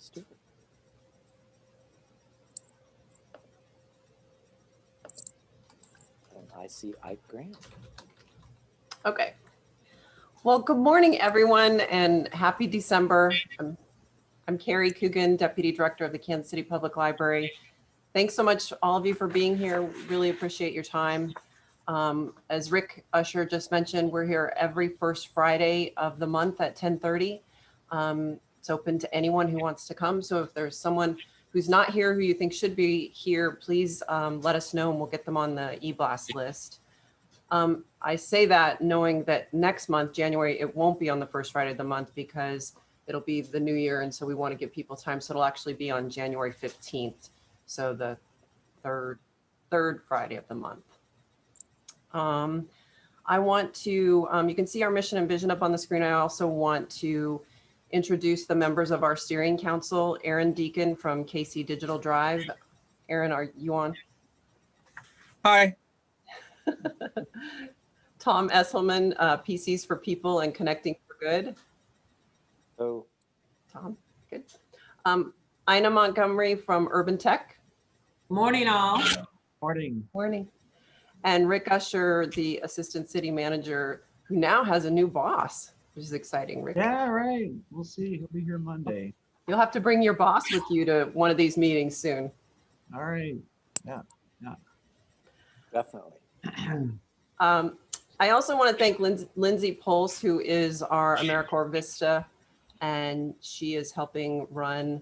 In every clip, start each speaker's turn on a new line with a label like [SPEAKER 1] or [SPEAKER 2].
[SPEAKER 1] Stewart. And I see Ike Grant.
[SPEAKER 2] Okay. Well, good morning, everyone, and happy December. I'm Carrie Coogan, Deputy Director of the Kansas City Public Library. Thanks so much, all of you, for being here. Really appreciate your time. As Rick Usher just mentioned, we're here every first Friday of the month at 10:30. It's open to anyone who wants to come. So if there's someone who's not here who you think should be here, please let us know and we'll get them on the e-blast list. I say that knowing that next month, January, it won't be on the first Friday of the month because it'll be the new year. And so we want to give people time. So it'll actually be on January 15th. So the third Friday of the month. I want to, you can see our mission and vision up on the screen. I also want to introduce the members of our steering council. Aaron Deacon from KC Digital Drive. Aaron, are you on?
[SPEAKER 3] Hi.
[SPEAKER 2] Tom Esselman, PCs for People and Connecting for Good.
[SPEAKER 1] Oh,
[SPEAKER 2] Tom, good. Ina Montgomery from Urban Tech.
[SPEAKER 4] Morning, all.
[SPEAKER 3] Morning.
[SPEAKER 2] Morning. And Rick Usher, the Assistant City Manager, who now has a new boss, which is exciting, Rick.
[SPEAKER 3] Yeah, right. We'll see. He'll be here Monday.
[SPEAKER 2] You'll have to bring your boss with you to one of these meetings soon.
[SPEAKER 3] All right. Yeah.
[SPEAKER 1] definitely.
[SPEAKER 2] I also want to thank Lindsay Pulse, who is our AmeriCorps Vista, and she is helping run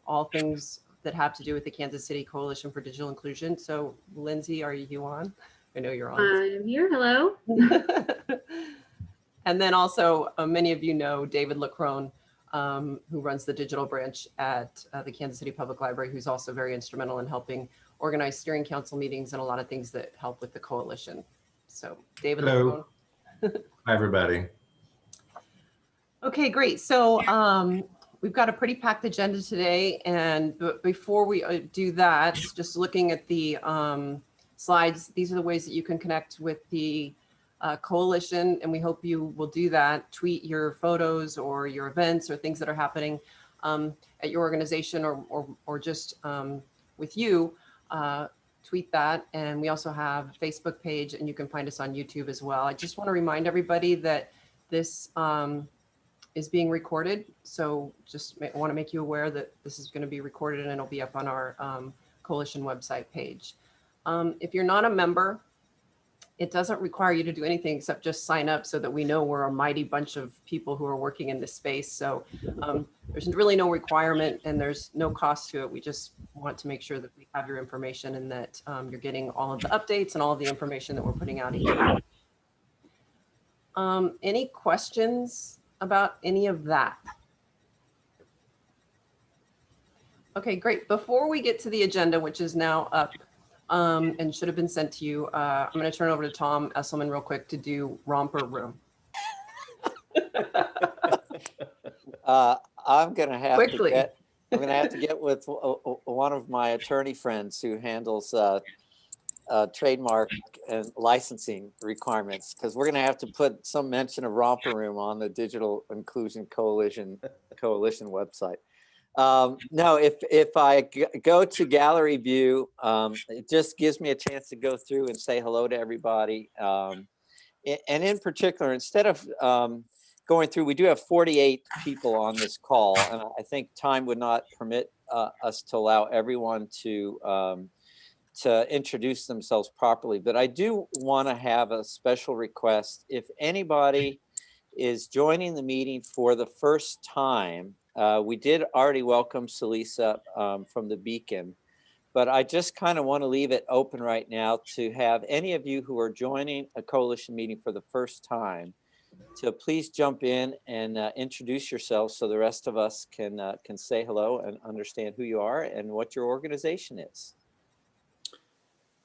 [SPEAKER 2] all things that have to do with the Kansas City Coalition for Digital Inclusion. So Lindsay, are you on? I know you're on.
[SPEAKER 5] I'm here. Hello.
[SPEAKER 2] And then also, many of you know David Lacrone, who runs the digital branch at the Kansas City Public Library, who's also very instrumental in helping organize steering council meetings and a lot of things that help with the coalition. So David
[SPEAKER 6] Hello.
[SPEAKER 2] Lacrone.
[SPEAKER 6] Hi, everybody.
[SPEAKER 2] Okay, great. So we've got a pretty packed agenda today. And before we do that, just looking at the slides, these are the ways that you can connect with the coalition, and we hope you will do that. Tweet your photos or your events or things that are happening at your organization or just with you. Tweet that. And we also have a Facebook page, and you can find us on YouTube as well. I just want to remind everybody that this is being recorded. So just want to make you aware that this is going to be recorded and it'll be up on our coalition website page. If you're not a member, it doesn't require you to do anything except just sign up so that we know we're a mighty bunch of people who are working in this space. So there's really no requirement and there's no cost to it. We just want to make sure that we have your information and that you're getting all of the updates and all of the information that we're putting out each week. Any questions about any of that? Okay, great. Before we get to the agenda, which is now up and should have been sent to you, I'm going to turn it over to Tom Esselman real quick to do Romper Room.
[SPEAKER 1] I'm going to have
[SPEAKER 2] Quickly.
[SPEAKER 1] to get with one of my attorney friends who handles trademark and licensing requirements, because we're going to have to put some mention of Romper Room on the Digital Inclusion Coalition website. No, if I go to gallery view, it just gives me a chance to go through and say hello to everybody. And in particular, instead of going through, we do have 48 people on this call, and I think time would not permit us to allow everyone to introduce themselves properly. But I do want to have a special request. If anybody is joining the meeting for the first time, we did already welcome Salisa from the Beacon, but I just kind of want to leave it open right now to have any of you who are joining a coalition meeting for the first time to please jump in and introduce yourselves so the rest of us can say hello and understand who you are and what your organization is.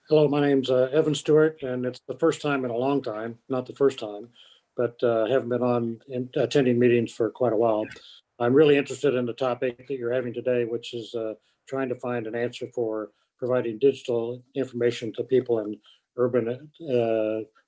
[SPEAKER 7] Hello, my name's Evan Stewart, and it's the first time in a long time, not the first time, but I haven't been attending meetings for quite a while. I'm really interested in the topic that you're having today, which is trying to find an answer for providing digital information to people in urban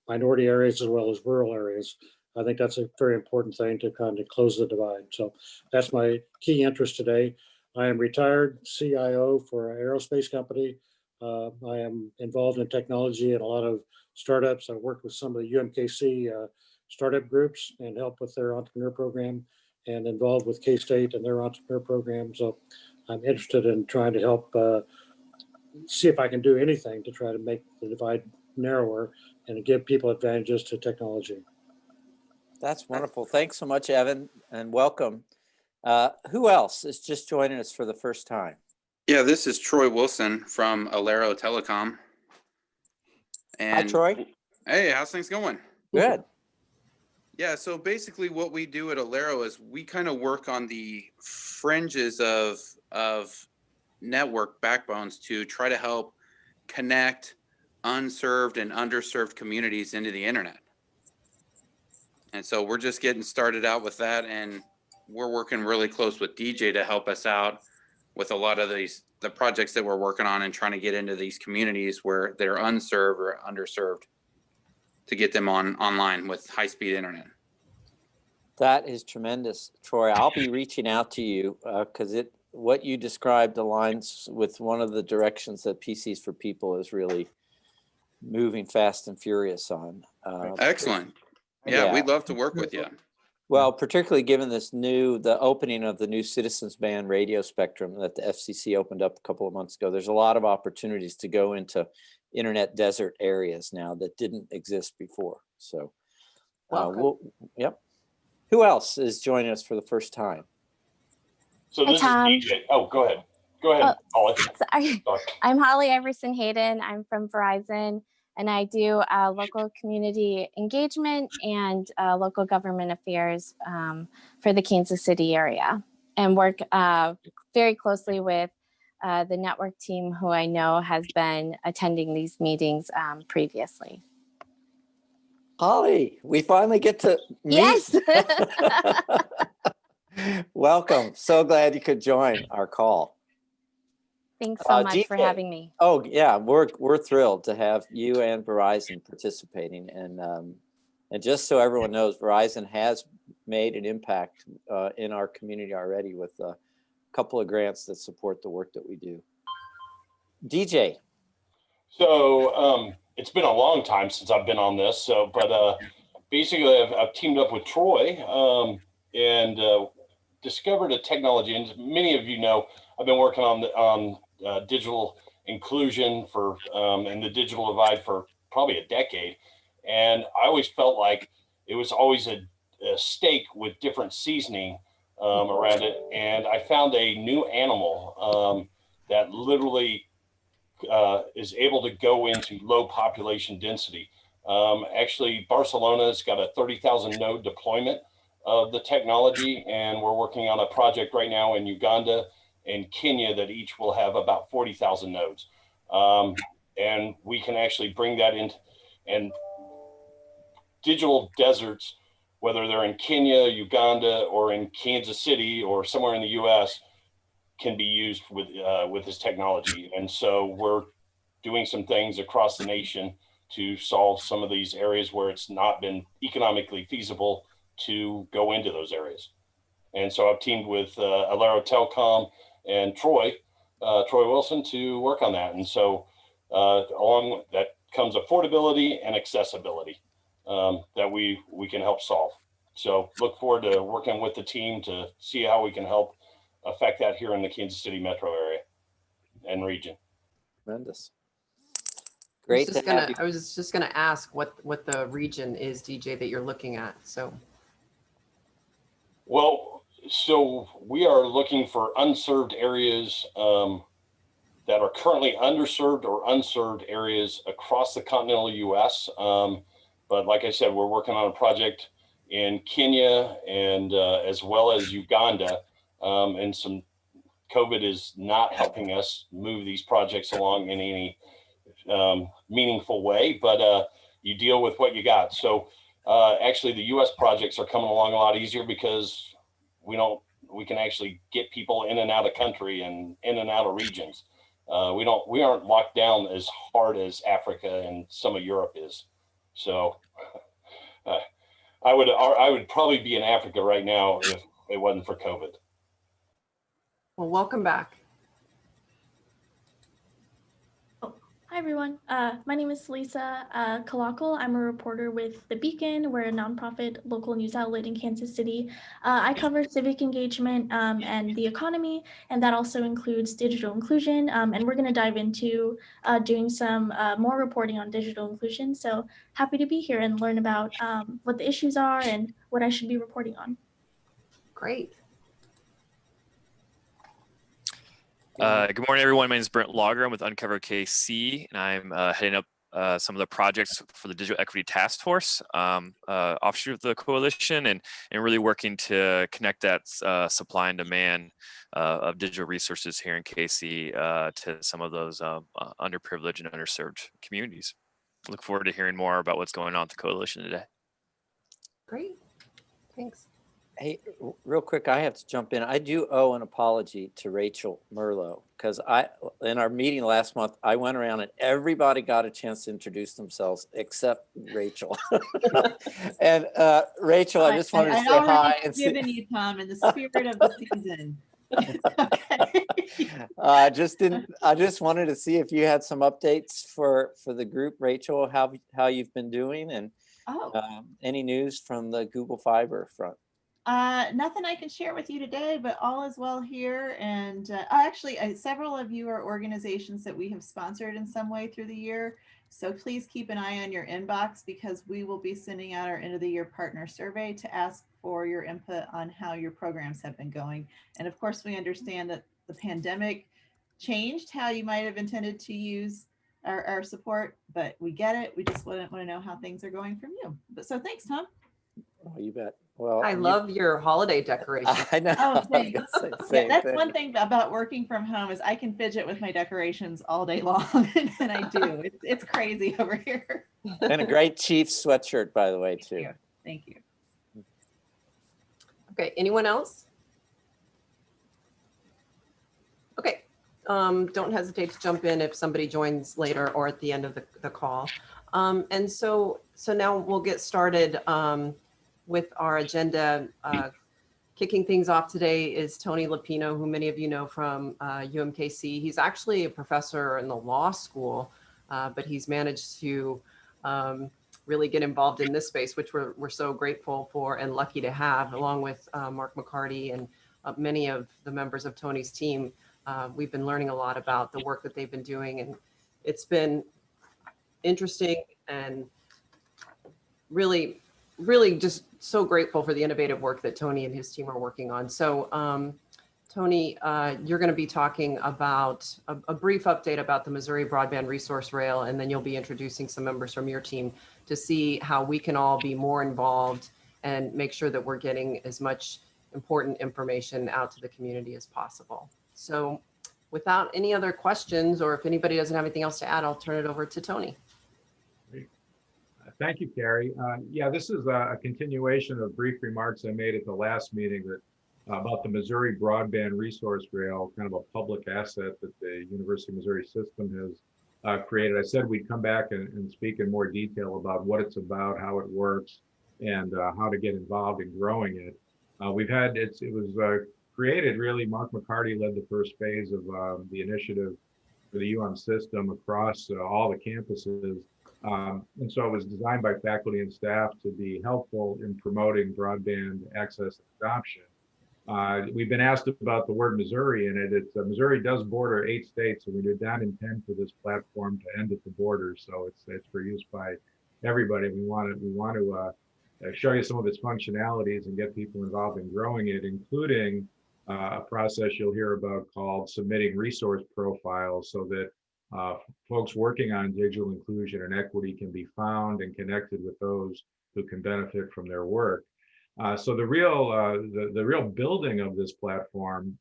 [SPEAKER 7] minority areas as well as rural areas. I think that's a very important thing to kind of close the divide. So that's my key interest today. I am retired CIO for an aerospace company. I am involved in technology and a lot of startups. I work with some of the UMKC startup groups and help with their entrepreneur program, and involved with K-State and their entrepreneur program. So I'm interested in trying to help see if I can do anything to try to make the divide narrower and give people advantages to technology.
[SPEAKER 1] That's wonderful. Thanks so much, Evan, and welcome. Who else is just joining us for the first time?
[SPEAKER 4] Yeah, this is Troy Wilson from Alero Telecom. And
[SPEAKER 1] Hi, Troy.
[SPEAKER 4] hey, how's things going?
[SPEAKER 1] Good.
[SPEAKER 4] Yeah, so basically what we do at Alero is we kind of work on the fringes of network backbones to try to help connect unserved and underserved communities into the internet. And so we're just getting started out with that, and we're working really close with DJ to help us out with a lot of the projects that we're working on and trying to get into these communities where they're unserved or underserved to get them online with high-speed internet.
[SPEAKER 1] That is tremendous, Troy. I'll be reaching out to you because what you described aligns with one of the directions that PCs for People is really moving fast and furious on.
[SPEAKER 4] Excellent. Yeah, we'd love to work with you.
[SPEAKER 1] Well, particularly given the opening of the new citizens band radio spectrum that the FCC opened up a couple of months ago, there's a lot of opportunities to go into internet desert areas now that didn't exist before. So, yep. Who else is joining us for the first time?
[SPEAKER 5] So this is DJ. Oh, go ahead. Go ahead, Holly.
[SPEAKER 6] Sorry. I'm Holly Iverson Hayden. I'm from Verizon, and I do local community engagement and local government affairs for the Kansas City area, and work very closely with the network team, who I know has been attending these meetings previously.
[SPEAKER 1] Holly, we finally get to meet.
[SPEAKER 6] Yes.
[SPEAKER 1] Welcome. So glad you could join our call.
[SPEAKER 6] Thanks so much for
[SPEAKER 1] DJ.
[SPEAKER 6] having me.
[SPEAKER 1] Oh yeah, we're thrilled to have you and Verizon participating, and just so everyone knows, Verizon has made an impact in our community already with a couple of grants that support the work that we do. DJ.
[SPEAKER 5] So it's been a long time since I've been on this. So, but basically, I've teamed up with Troy and discovered a technology. And many of you know, I've been working on digital inclusion for and the digital divide for probably a decade. And I always felt like it was always a steak with different seasoning around it. And I found a new animal that literally is able to go into low population density. Actually, Barcelona's got a 30,000 node deployment of the technology, and we're working on a project right now in Uganda and Kenya that each will have about 40,000 nodes. And we can actually bring that in, and digital deserts, whether they're in Kenya, Uganda, or in Kansas City, or somewhere in the US, can be used with this technology. And so we're doing some things across the nation to solve some of these areas where it's not been economically feasible to go into those areas. And so I've teamed with Alero Telecom and Troy Wilson to work on that. And so along with that comes affordability and accessibility that we can help solve. So look forward to working with the team to see how we can help affect that here in the Kansas City metro area and region.
[SPEAKER 1] Tremendous. Great to have you.
[SPEAKER 2] I was just gonna ask what the region is, DJ, that you're looking at. So.
[SPEAKER 5] Well, so we are looking for unserved areas that are currently underserved or unserved areas across the continental U.S. But like I said, we're working on a project in Kenya and as well as Uganda. And some COVID is not helping us move these projects along in any meaningful way, but you deal with what you got. So actually the US projects are coming along a lot easier because we can actually get people in and out of country and in and out of regions. We aren't locked down as hard as Africa and some of Europe is. So I would probably be in Africa right now if it wasn't for COVID.
[SPEAKER 2] Well, welcome back.
[SPEAKER 8] Hi, everyone. My name is Lisa Kalakal. I'm a reporter with The Beacon. We're a nonprofit local news outlet in Kansas City. I cover civic engagement and the economy, and that also includes digital inclusion. And we're going to dive into doing some more reporting on digital inclusion. So happy to be here and learn about what the issues are and what I should be reporting on.
[SPEAKER 2] Great.
[SPEAKER 9] Good morning, everyone. My name is Brent Lager. I'm with Uncover KC, and I'm heading up some of the projects for the Digital Equity Task Force, offshoot of the coalition, and really working to connect that supply and demand of digital resources here in KC to some of those underprivileged and underserved communities. Look forward to hearing more about what's going on with the coalition today.
[SPEAKER 2] Great. Thanks.
[SPEAKER 1] Hey, real quick, I have to jump in. I do owe an apology to Rachel Merlo because in our meeting last month, I went around and everybody got a chance to introduce themselves except Rachel. And Rachel, I just wanted to say hi.
[SPEAKER 10] And given you, Tom, in the spirit of the season. Okay.
[SPEAKER 1] I just wanted to see if you had some updates for the group, Rachel, how you've been doing, and any news from the Google Fiber front.
[SPEAKER 10] Nothing I can share with you today, but all is well here. And actually, several of you are organizations that we have sponsored in some way through the year. So please keep an eye on your inbox because we will be sending out our end of the year partner survey to ask for your input on how your programs have been going. And of course, we understand that the pandemic changed how you might have intended to use our support, but we get it. We just want to know how things are going from you. But so thanks, Tom.
[SPEAKER 1] Oh, you bet. Well,
[SPEAKER 2] I love your holiday decoration.
[SPEAKER 1] I know.
[SPEAKER 10] Oh, thanks. Yeah, that's
[SPEAKER 1] thing.
[SPEAKER 10] one thing about working from home is I can fidget with my decorations all day long, and I do. It's crazy over here.
[SPEAKER 1] And a great Chiefs sweatshirt, by the way, too.
[SPEAKER 10] Thank you.
[SPEAKER 2] Okay, anyone else? Okay, don't hesitate to jump in if somebody joins later or at the end of the call. And so now we'll get started with our agenda. Kicking things off today is Tony Lapino, who many of you know from UMKC. He's actually a professor in the law school, but he's managed to really get involved in this space, which we're so grateful for and lucky to have, along with Mark McCarty and many of the members of Tony's team. We've been learning a lot about the work that they've been doing, and it's been interesting and really just so grateful for the innovative work that Tony and his team are working on. So Tony, you're going to be talking about a brief update about the Missouri Broadband Resource Rail, and then you'll be introducing some members from your team to see how we can all be more involved and make sure that we're getting as much important information out to the community as possible. So without any other questions, or if anybody doesn't have anything else to add, I'll turn it over to Tony.
[SPEAKER 11] Thank you, Carrie. Yeah, this is a continuation of brief remarks I made at the last meeting about the Missouri Broadband Resource Rail, kind of a public asset that the University of Missouri system has created. I said we'd come back and speak in more detail about what it's about, how it works, and how to get involved in growing it. It was created really, Mark McCarty led the first phase of the initiative for the UM system across all the campuses. And so it was designed by faculty and staff to be helpful in promoting broadband access and adoption. We've been asked about the word Missouri in it. Missouri does border 8 states, and we did not intend for this platform to end at the border. So it's for use by everybody. We want to show you some of its functionalities and get people involved in growing it, including a process you'll hear about called submitting resource profiles, so that folks working on digital inclusion and equity can be found and connected with those who can benefit from their work. So the real building of this platform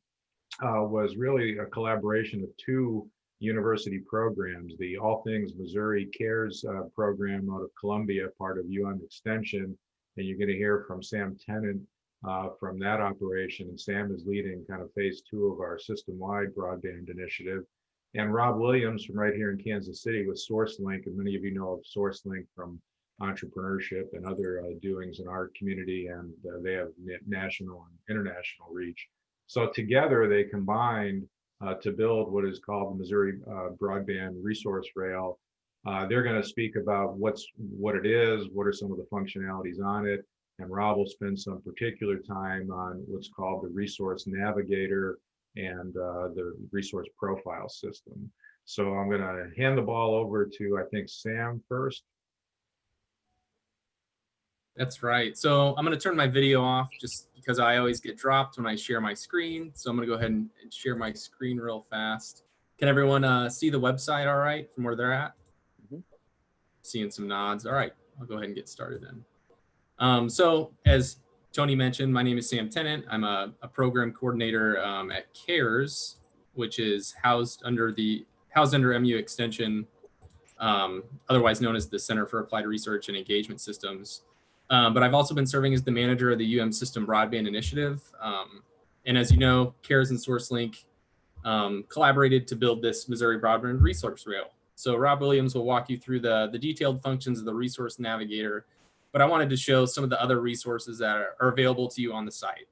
[SPEAKER 11] was really a collaboration of 2 university programs: the All Things Missouri Cares program out of Columbia, part of UM Extension, and you're going to hear from Sam Tennant from that operation, and Sam is leading kind of phase 2 of our system-wide broadband initiative. And Rob Williams from right here in Kansas City with SourceLink, and many of you know of SourceLink from entrepreneurship and other doings in our community, and they have national and international reach. So together they combined to build what is called the Missouri Broadband Resource Rail. They're going to speak about what it is, what are some of the functionalities on it, and Rob will spend some particular time on what's called the Resource Navigator and the Resource Profile System. So I'm going to hand the ball over to, I think, Sam first.
[SPEAKER 12] That's right. So I'm going to turn my video off just because I always get dropped when I share my screen. So I'm going to go ahead and share my screen real fast. Can everyone see the website all right from where they're at?
[SPEAKER 1] Mhm.
[SPEAKER 12] Seeing some nods. All right, I'll go ahead and get started then. So as Tony mentioned, my name is Sam Tennant. I'm a program coordinator at CARES, which is housed under MU Extension, otherwise known as the Center for Applied Research and Engagement Systems. But I've also been serving as the manager of the UM System Broadband Initiative. And as you know, CARES and SourceLink collaborated to build this Missouri Broadband Resource Rail. So Rob Williams will walk you through the detailed functions of the Resource Navigator, but I wanted to show some of the other resources that are available to you on the site.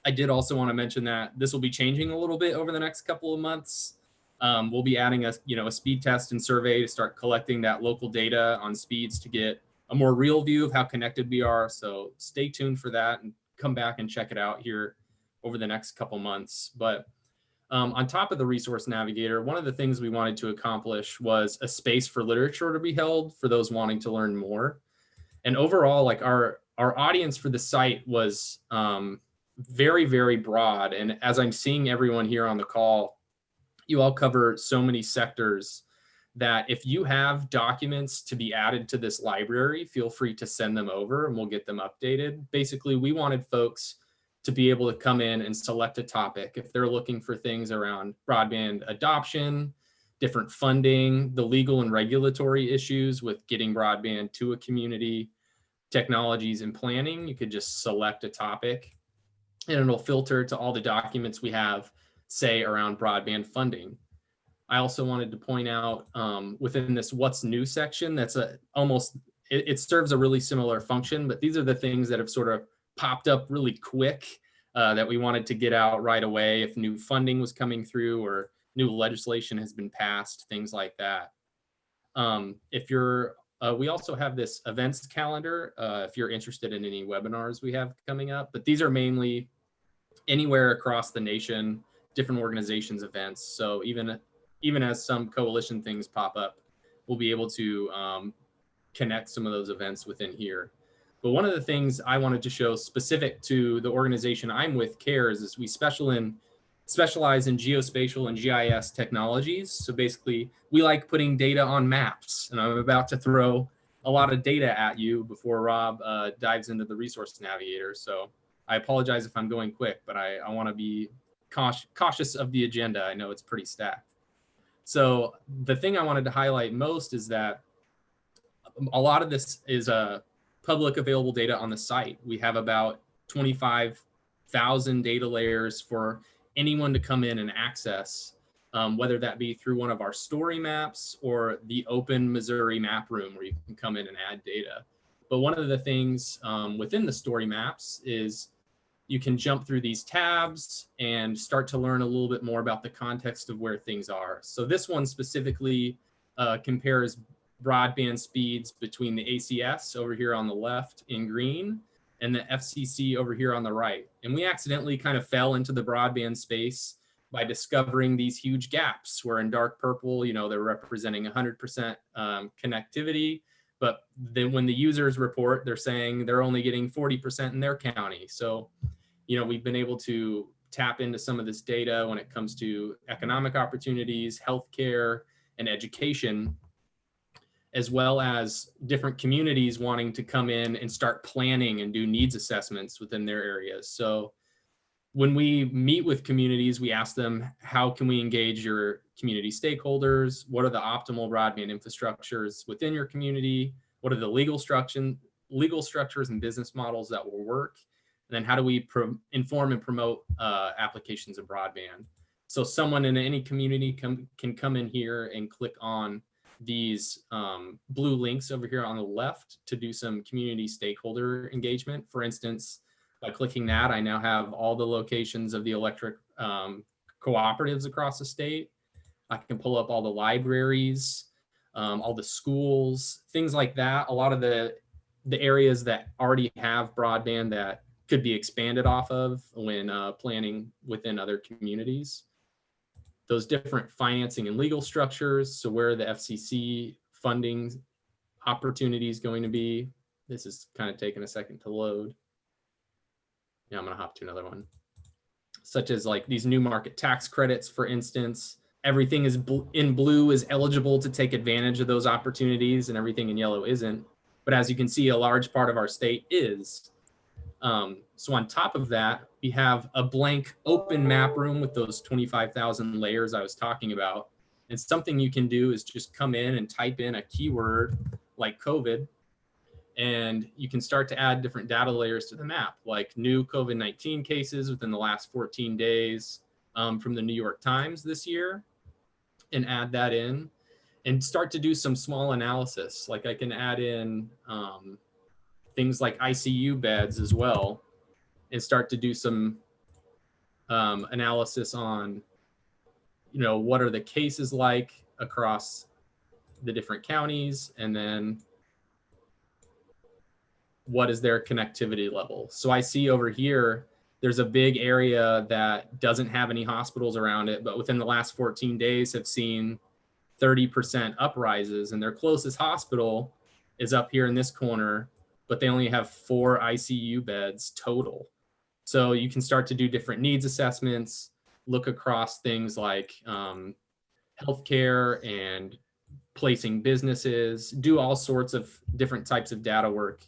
[SPEAKER 12] I did also want to mention that this will be changing a little bit over the next couple of months. We'll be adding a speed test and survey to start collecting that local data on speeds to get a more real view of how connected we are. So stay tuned for that and come back and check it out here over the next couple months. But on top of the Resource Navigator, one of the things we wanted to accomplish was a space for literature to be held for those wanting to learn more. And overall, like our audience for the site was very, very broad. And as I'm seeing everyone here on the call, you all cover so many sectors that if you have documents to be added to this library, feel free to send them over and we'll get them updated. Basically, we wanted folks to be able to come in and select a topic if they're looking for things around broadband adoption, different funding, the legal and regulatory issues with getting broadband to a community, technologies and planning. You could just select a topic and it'll filter to all the documents we have, say, around broadband funding. I also wanted to point out within this what's new section, that's it serves a really similar function, but these are the things that have sort of popped up really quick that we wanted to get out right away if new funding was coming through or new legislation has been passed, things like that. We also have this events calendar if you're interested in any webinars we have coming up, but these are mainly anywhere across the nation, different organizations events. So even as some coalition things pop up, we'll be able to connect some of those events within here. But one of the things I wanted to show specific to the organization I'm with, CARES, is we specialize in geospatial and GIS technologies. So basically, we like putting data on maps. And I'm about to throw a lot of data at you before Rob dives into the Resource Navigator. So I apologize if I'm going quick, but I want to be cautious of the agenda. I know it's pretty stacked. So the thing I wanted to highlight most is that a lot of this is public available data on the site. We have about 25,000 data layers for anyone to come in and access, whether that be through one of our story maps or the open Missouri map room where you can come in and add data. But one of the things within the story maps is you can jump through these tabs and start to learn a little bit more about the context of where things are. So this one specifically compares broadband speeds between the ACS over here on the left in green and the FCC over here on the right. And we accidentally kind of fell into the broadband space by discovering these huge gaps where in dark purple, they're representing 100% connectivity. But then when the users report, they're saying they're only getting 40% in their county. So, we've been able to tap into some of this data when it comes to economic opportunities, healthcare, and education, as well as different communities wanting to come in and start planning and do needs assessments within their areas. So when we meet with communities, we ask them, how can we engage your community stakeholders? What are the optimal broadband infrastructures within your community? What are the legal structures and business models that will work? And then how do we inform and promote applications of broadband? So someone in any community can come in here and click on these blue links over here on the left to do some community stakeholder engagement. For instance, By clicking that, I now have all the locations of the electric cooperatives across the state. I can pull up all the libraries, all the schools, things like that. A lot of the areas that already have broadband that could be expanded off of when planning within other communities. Those different financing and legal structures. So where the FCC funding opportunity is going to be. This is kind of taking a second to load. Yeah, I'm going to hop to another one. Such as like these new market tax credits, for instance. Everything is in blue is eligible to take advantage of those opportunities and everything in yellow isn't. But as you can see, a large part of our state is. So on top of that, we have a blank open map room with those 25,000 layers I was talking about. And something you can do is just come in and type in a keyword like COVID, and you can start to add different data layers to the map, like new COVID-19 cases within the last 14 days from the New York Times this year, and add that in and start to do some small analysis. Like I can add in things like ICU beds as well, and start to do some analysis on, you know, what are the cases like across the different counties, and then what is their connectivity level. So I see over here, there's a big area that doesn't have any hospitals around it, but within the last 14 days have seen 30% uprises, and their closest hospital is up here in this corner, but they only have 4 ICU beds total. So you can start to do different needs assessments, look across things like healthcare and placing businesses, do all sorts of different types of data work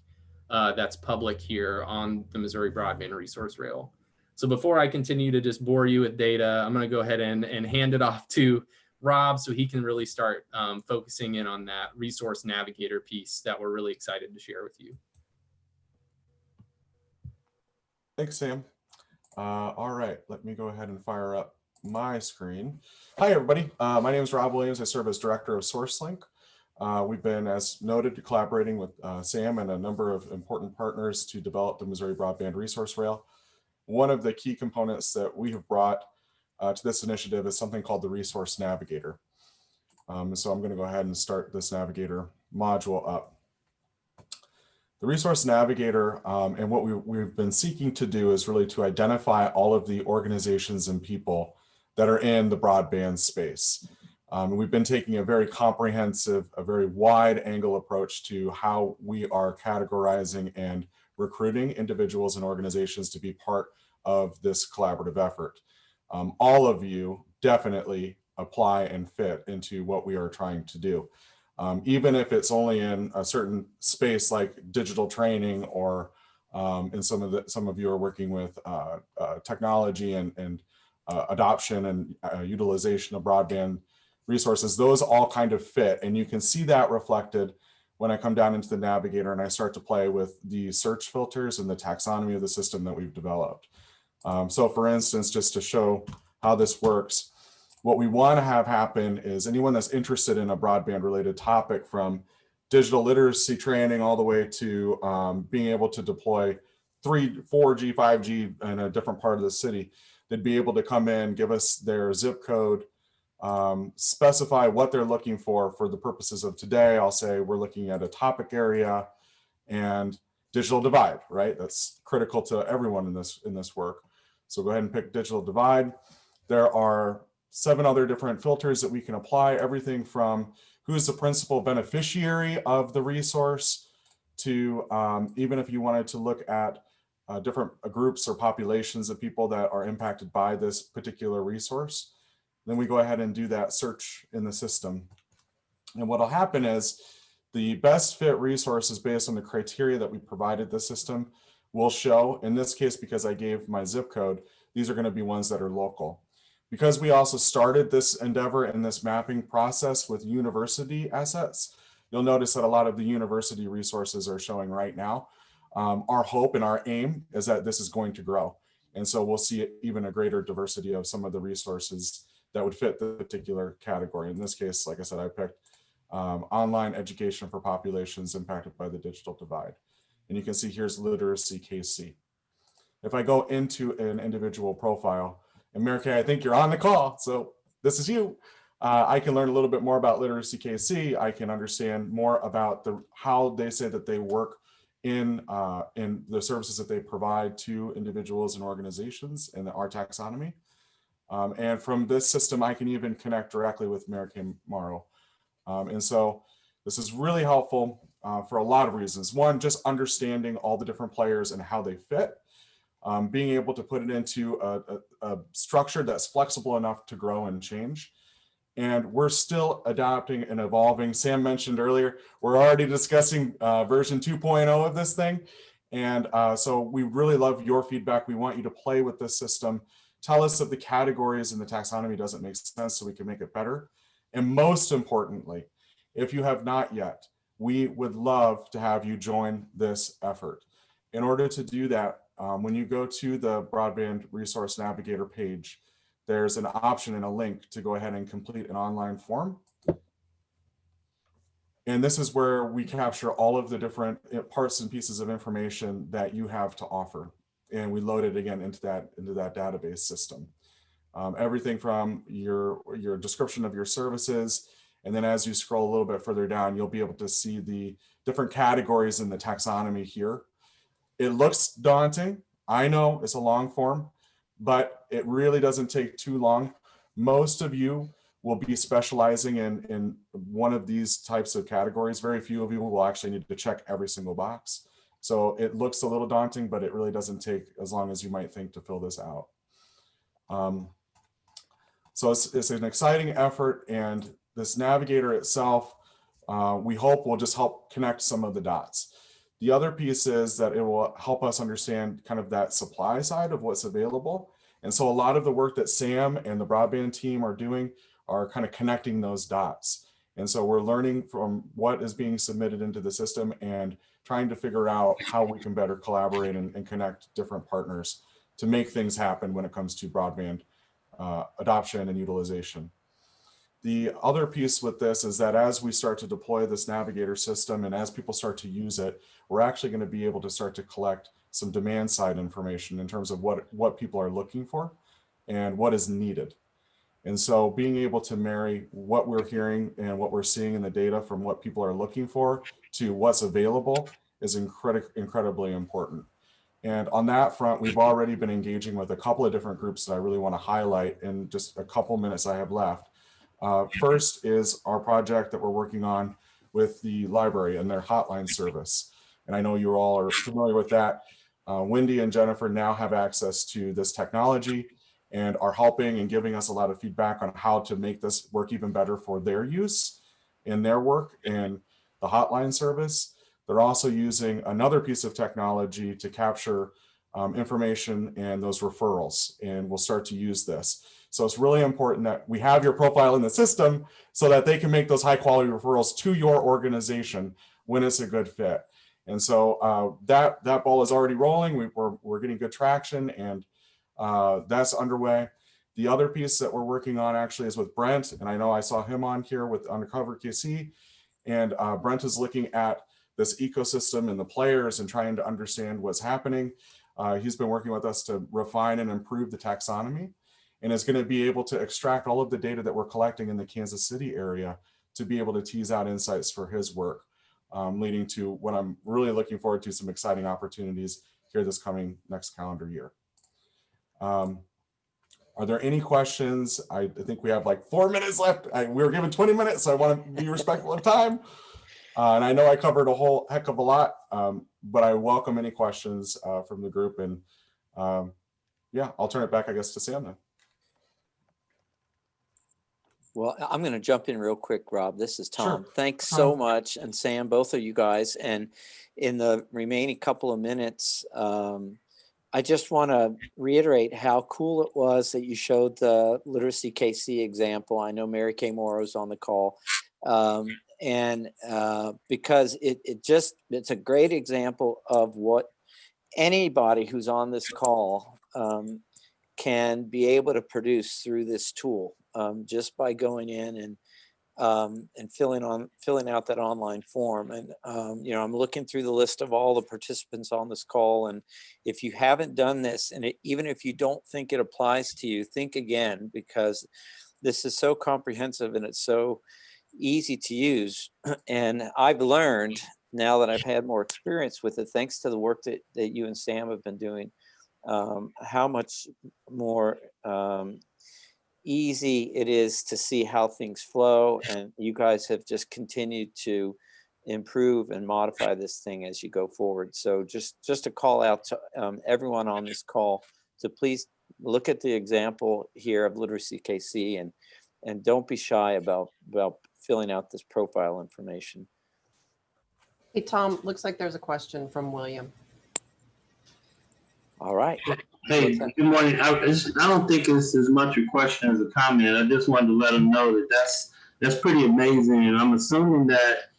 [SPEAKER 12] that's public here on the Missouri Broadband Resource Rail. So before I continue to just bore you with data, I'm going to go ahead and hand it off to Rob so he can really start focusing in on that resource navigator piece that we're really excited to share with you.
[SPEAKER 13] Thanks, Sam. All right, let me go ahead and fire up my screen. Hi, everybody. My name is Rob Williams. I serve as Director of SourceLink. We've been, as noted, collaborating with Sam and a number of important partners to develop the Missouri Broadband Resource Rail. One of the key components that we have brought to this initiative is something called the Resource Navigator. So I'm going to go ahead and start this Navigator module up. The Resource Navigator and what we've been seeking to do is really to identify all of the organizations and people that are in the broadband space. We've been taking a very comprehensive, a very wide angle approach to how we are categorizing and recruiting individuals and organizations to be part of this collaborative effort. All of you definitely apply and fit into what we are trying to do. Even if it's only in a certain space like digital training, or in some of you are working with technology and adoption and utilization of broadband resources, those all kind of fit. And you can see that reflected when I come down into the Navigator and I start to play with the search filters and the taxonomy of the system that we've developed. So for instance, just to show how this works, what we want to have happen is anyone that's interested in a broadband related topic, from digital literacy training all the way to being able to deploy 3G, 4G, 5G in a different part of the city, they'd be able to come in, give us their zip code, specify what they're looking for the purposes of today. I'll say we're looking at a topic area and digital divide, right? That's critical to everyone in this work. So go ahead and pick digital divide. There are 7 other different filters that we can apply, everything from who's the principal beneficiary of the resource to even if you wanted to look at different groups or populations of people that are impacted by this particular resource. Then we go ahead and do that search in the system. And what'll happen is the best fit resources based on the criteria that we provided the system will show. In this case, because I gave my zip code, these are going to be ones that are local. Because we also started this endeavor and this mapping process with university assets, you'll notice that a lot of the university resources are showing right now. Our hope and our aim is that this is going to grow. And so we'll see even a greater diversity of some of the resources that would fit the particular category. In this case, like I said, I picked online education for populations impacted by the digital divide. And you can see here's literacy KC. if I go into an individual profile, and Mary Kay, I think you're on the call, so this is you. I can learn a little bit more about Literacy KC. I can understand more about how they say that they work in the services that they provide to individuals and organizations in our taxonomy. And from this system, I can even connect directly with Mary Kay Morrow. And so this is really helpful for a lot of reasons. One, just understanding all the different players and how they fit. Being able to put it into a structure that's flexible enough to grow and change. And we're still adapting and evolving. Sam mentioned earlier, we're already discussing version 2.0 of this thing. And so we really love your feedback. We want you to play with this system. Tell us if the categories in the taxonomy doesn't make sense so we can make it better. And most importantly, if you have not yet, we would love to have you join this effort. In order to do that, when you go to the Broadband Resource Navigator page, there's an option and a link to go ahead and complete an online form. And this is where we capture all of the different parts and pieces of information that you have to offer. And we load it again into that database system. Everything from your description of your services. And then as you scroll a little bit further down, you'll be able to see the different categories in the taxonomy here. It looks daunting. I know it's a long form, but it really doesn't take too long. Most of you will be specializing in one of these types of categories. Very few of you will actually need to check every single box. So it looks a little daunting, but it really doesn't take as long as you might think to fill this out. So it's an exciting effort, and this navigator itself, we hope will just help connect some of the dots. The other piece is that it will help us understand kind of that supply side of what's available. And so a lot of the work that Sam and the broadband team are doing are kind of connecting those dots. And so we're learning from what is being submitted into the system and trying to figure out how we can better collaborate and connect different partners to make things happen when it comes to broadband adoption and utilization. The other piece with this is that as we start to deploy this navigator system and as people start to use it, we're actually going to be able to start to collect some demand side information in terms of what people are looking for and what is needed. And so being able to marry what we're hearing and what we're seeing in the data from what people are looking for to what's available is incredibly important. And on that front, we've already been engaging with a couple of different groups that I really want to highlight in just a couple minutes I have left. First is our project that we're working on with the library and their hotline service. And I know you all are familiar with that. Wendy and Jennifer now have access to this technology and are helping and giving us a lot of feedback on how to make this work even better for their use in their work and the hotline service. They're also using another piece of technology to capture information and those referrals, and we'll start to use this. So it's really important that we have your profile in the system so that they can make those high quality referrals to your organization when it's a good fit. And so that ball is already rolling. We're getting good traction, and that's underway. The other piece that we're working on actually is with Brent, and I know I saw him on here with Undercover KC, and Brent is looking at this ecosystem and the players and trying to understand what's happening. He's been working with us to refine and improve the taxonomy, and is going to be able to extract all of the data that we're collecting in the Kansas City area to be able to tease out insights for his work, leading to what I'm really looking forward to, some exciting opportunities here this coming next calendar year. Are there any questions? I think we have like 4 minutes left. We were given 20 minutes, so I want to be respectful of time. And I know I covered a whole heck of a lot, but I welcome any questions from the group. And yeah, I'll turn it back, I guess, to Sam then.
[SPEAKER 1] Well, I'm going to jump in real quick, Rob. This is Tom.
[SPEAKER 13] Sure.
[SPEAKER 1] Thanks so much. And Sam, both of you guys. And in the remaining couple of minutes, I just want to reiterate how cool it was that you showed the Literacy KC example. I know Mary Kay Morrow's on the call. Because it's a great example of what anybody who's on this call can be able to produce through this tool, just by going in and filling out that online form. And I'm looking through the list of all the participants on this call, and if you haven't done this, and even if you don't think it applies to you, think again, because this is so comprehensive and it's so easy to use. And I've learned, now that I've had more experience with it, thanks to the work that you and Sam have been doing, how much more easy it is to see how things flow. And you guys have just continued to improve and modify this thing as you go forward. So just a call out to everyone on this call to please look at the example here of Literacy KC, and don't be shy about filling out this profile information.
[SPEAKER 2] Hey, Tom, looks like there's a question from William.
[SPEAKER 1] All right.
[SPEAKER 14] Hey, good morning. I don't think it's as much a question as a comment. I just wanted to let them know that that's pretty amazing. And I'm assuming that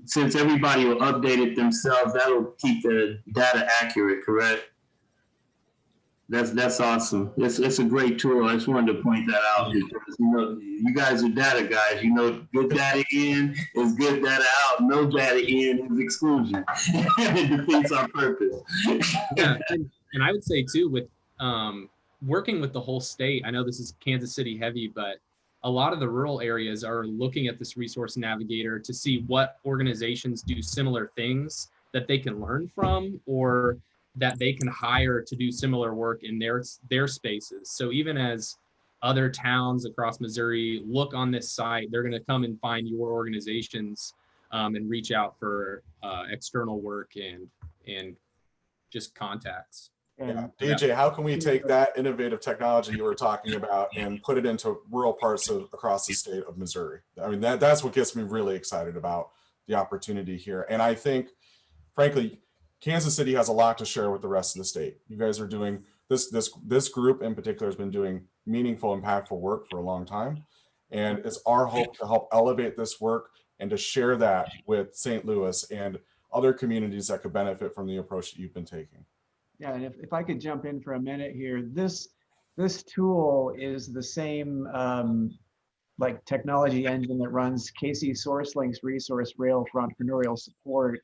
[SPEAKER 14] since everybody will update it themselves, that'll keep the data accurate, correct? That's awesome. It's a great tool. I just wanted to point that out because you guys are data guys. Good data in is good data out. No data in is exclusion. It defeats our purpose.
[SPEAKER 12] Yeah, and I would say too, with working with the whole state, I know this is Kansas City heavy, but a lot of the rural areas are looking at this resource navigator to see what organizations do similar things that they can learn from, or that they can hire to do similar work in their spaces. So even as other towns across Missouri look on this site, they're going to come and find your organizations and reach out for external work and just contacts.
[SPEAKER 13] Yeah, DJ, how can we take that innovative technology you were talking about and put it into rural parts across the state of Missouri? I mean, that's what gets me really excited about the opportunity here. And I think, frankly, Kansas City has a lot to share with the rest of the state. You guys are doing this group in particular has been doing meaningful, impactful work for a long time. And it's our hope to help elevate this work and to share that with St. Louis and other communities that could benefit from the approach that you've been taking.
[SPEAKER 3] Yeah, and if I could jump in for a minute here, this tool is the same like technology engine that runs KC SourceLink's resource rail for entrepreneurial support.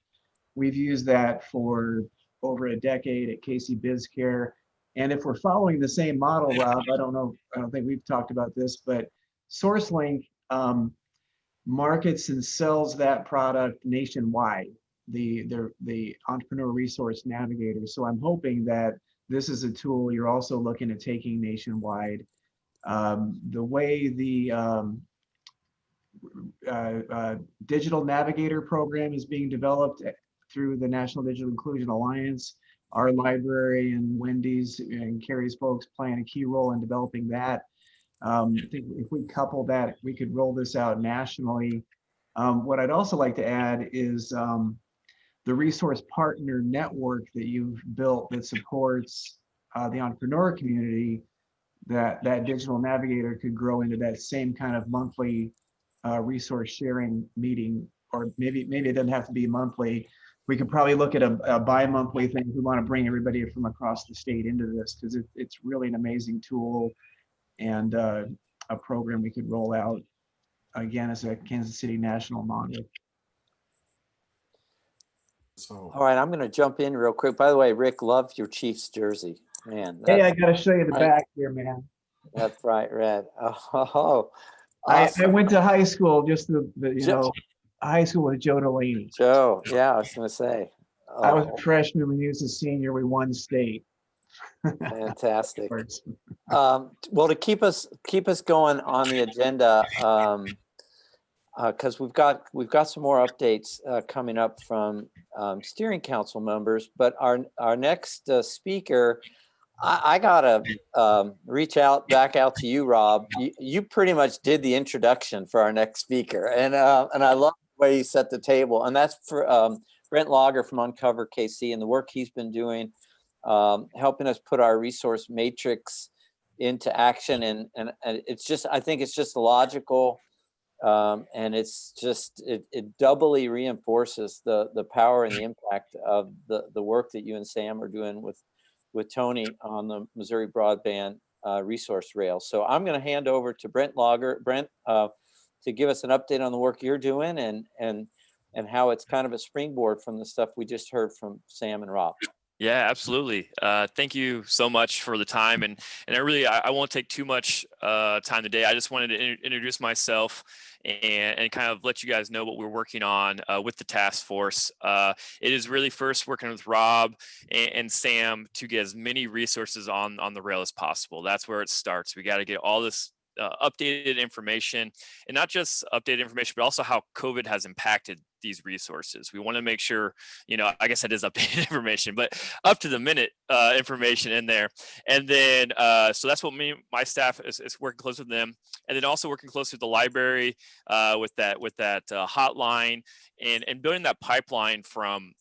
[SPEAKER 3] We've used that for over a decade at KC BizCare. And if we're following the same model, Rob, I don't think we've talked about this, but SourceLink markets and sells that product nationwide, the Entrepreneur Resource Navigator. So I'm hoping that this is a tool you're also looking at taking nationwide. The way the Digital Navigator program is being developed through the National Digital Inclusion Alliance, our library and Wendy's and Carrie's folks playing a key role in developing that. I think if we couple that, we could roll this out nationally. What I'd also like to add is the resource partner network that you've built that supports the entrepreneur community, that Digital Navigator could grow into that same kind of monthly resource sharing meeting, or maybe it doesn't have to be monthly. We could probably look at a bi-monthly thing if we want to bring everybody from across the state into this, because it's really an amazing tool and a program we could roll out again as a Kansas City national model.
[SPEAKER 13] So,
[SPEAKER 1] all right, I'm going to jump in real quick. By the way, Rick, loved your Chiefs jersey, man.
[SPEAKER 3] Hey, I got to show you the back here, man.
[SPEAKER 1] That's bright red. Oh,
[SPEAKER 3] I
[SPEAKER 1] awesome.
[SPEAKER 3] went to high school, high school with Joe Delaney.
[SPEAKER 1] Joe, yeah, I was going to say. Oh,
[SPEAKER 3] I was a freshman when he was a senior. We won state.
[SPEAKER 1] Fantastic. Well, to keep us going on the agenda, because we've got some more updates coming up from steering council members, but our next speaker, I gotta reach back out to you, Rob. You pretty much did the introduction for our next speaker, and I love the way you set the table. And that's for Brent Lager from Uncover KC and the work he's been doing, helping us put our resource matrix into action. And it's just, I think it's just logical, and it's just it doubly reinforces the power and the impact of the work that you and Sam are doing with Tony on the Missouri Broadband resource rail. So I'm going to hand over to Brent Lager. Brent, to give us an update on the work you're doing and how it's kind of a springboard from the stuff we just heard from Sam and Rob.
[SPEAKER 9] Yeah, absolutely. Thank you so much for the time. And I won't take too much time today. I just wanted to introduce myself and kind of let you guys know what we're working on with the task force. It is really first working with Rob and Sam to get as many resources on the rail as possible. That's where it starts. We got to get all this updated information, and not just updated information, but also how COVID has impacted these resources. We want to make sure, I guess that is updated information, but up to the minute information in there. And then, so that's what my staff is working close with them. And then also working close with the library with that hotline and building that pipeline from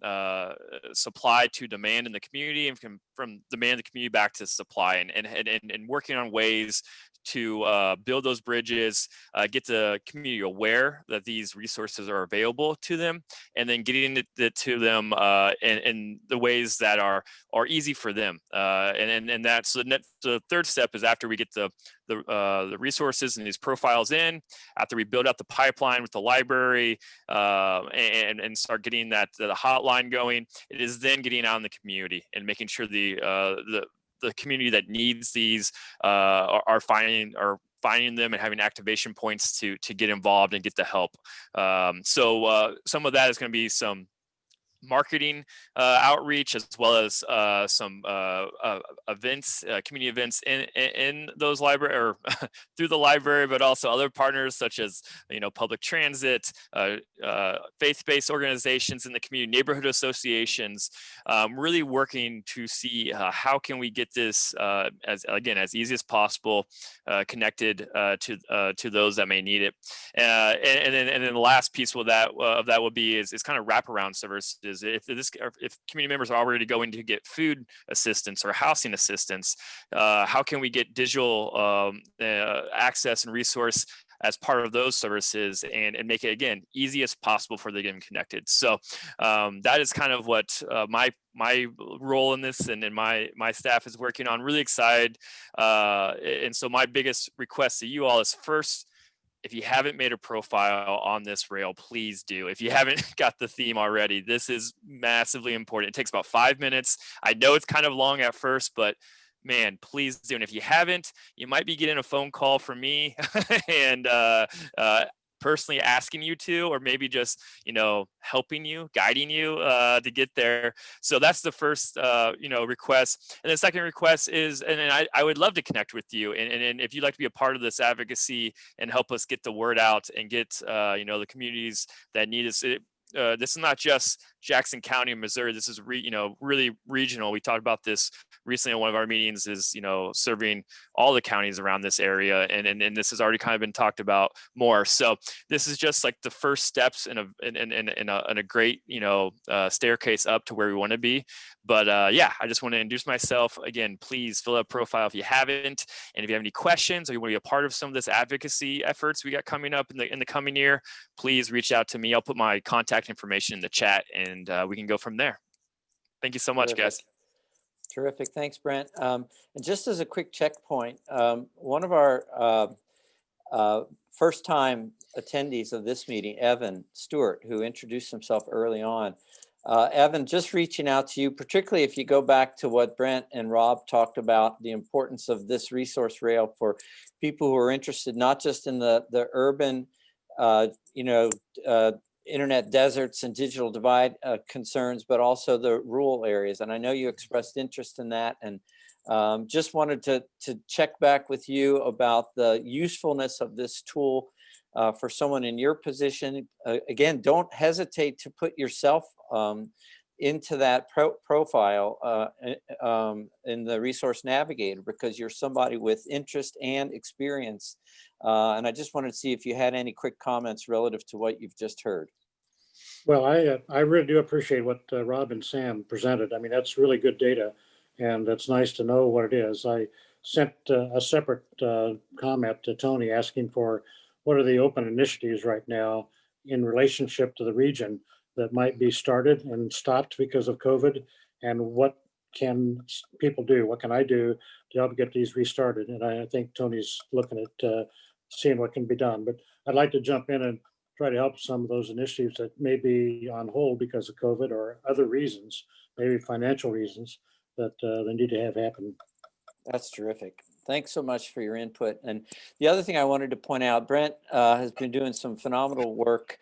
[SPEAKER 9] supply to demand in the community, and from demand in the community back to supply, and working on ways to build those bridges, get the community aware that these resources are available to them, and then getting it to them in the ways that are easy for them. And that's the third step is after we get the resources and these profiles in, after we build out the pipeline with the library and start getting the hotline going, it is then getting out in the community and making sure the community that needs these are finding them and having activation points to get involved and get the help. So some of that is going to be some marketing outreach, as well as some events, community events in those library or through the library, but also other partners such as public transit, faith-based organizations in the community, neighborhood associations, really working to see how can we get this as easy as possible connected to those that may need it. And then the last piece of that will be is kind of wraparound services. If community members are already going to get food assistance or housing assistance, how can we get digital access and resource as part of those services and make it, again, easy as possible for them to get connected. So that is kind of what my role in this and my staff is working on. Really excited. And so my biggest request to you all is, first, if you haven't made a profile on this rail, please do. If you haven't got the theme already, this is massively important. It takes about 5 minutes. I know it's kind of long at first, but man, please do. And if you haven't, you might be getting a phone call from me and personally asking you to, or maybe just, helping you, guiding you to get there. So that's the first, request. And the second request is, and I would love to connect with you. And if you'd like to be a part of this advocacy and help us get the word out and get, the communities that need us. This is not just Jackson County, Missouri. This is really regional. We talked about this recently in one of our meetings, is serving all the counties around this area, and this has already kind of been talked about more. So this is just like the first steps in a great staircase up to where we want to be. But I just want to introduce myself again. Please fill out a profile if you haven't, and if you have any questions or you want to be a part of some of this advocacy efforts we got coming up in the coming year, please reach out to me. I'll put my contact information in the chat, and we can go from there. Thank you so much, guys.
[SPEAKER 1] Terrific. Thanks, Brent. And just as a quick checkpoint, one of our first-time attendees of this meeting, Evan Stewart, who introduced himself early on. Evan, just reaching out to you, particularly if you go back to what Brent and Rob talked about, the importance of this resource rail for people who are interested, not just in the urban, internet deserts and digital divide concerns, but also the rural areas. And I know you expressed interest in that, and just wanted to check back with you about the usefulness of this tool for someone in your position. Again, don't hesitate to put yourself into that profile in the Resource Navigator, because you're somebody with interest and experience. And I just wanted to see if you had any quick comments relative to what you've just heard.
[SPEAKER 7] Well, I really do appreciate what Rob and Sam presented. I mean, that's really good data, and it's nice to know what it is. I sent a separate comment to Tony asking for what are the open initiatives right now in relationship to the region that might be started and stopped because of COVID, and what can people do? What can I do to help get these restarted? And I think Tony's looking at seeing what can be done. But I'd like to jump in and try to help some of those initiatives that may be on hold because of COVID or other reasons, maybe financial reasons that they need to have happen.
[SPEAKER 1] That's terrific. Thanks so much for your input. And the other thing I wanted to point out, Brent has been doing some phenomenal work,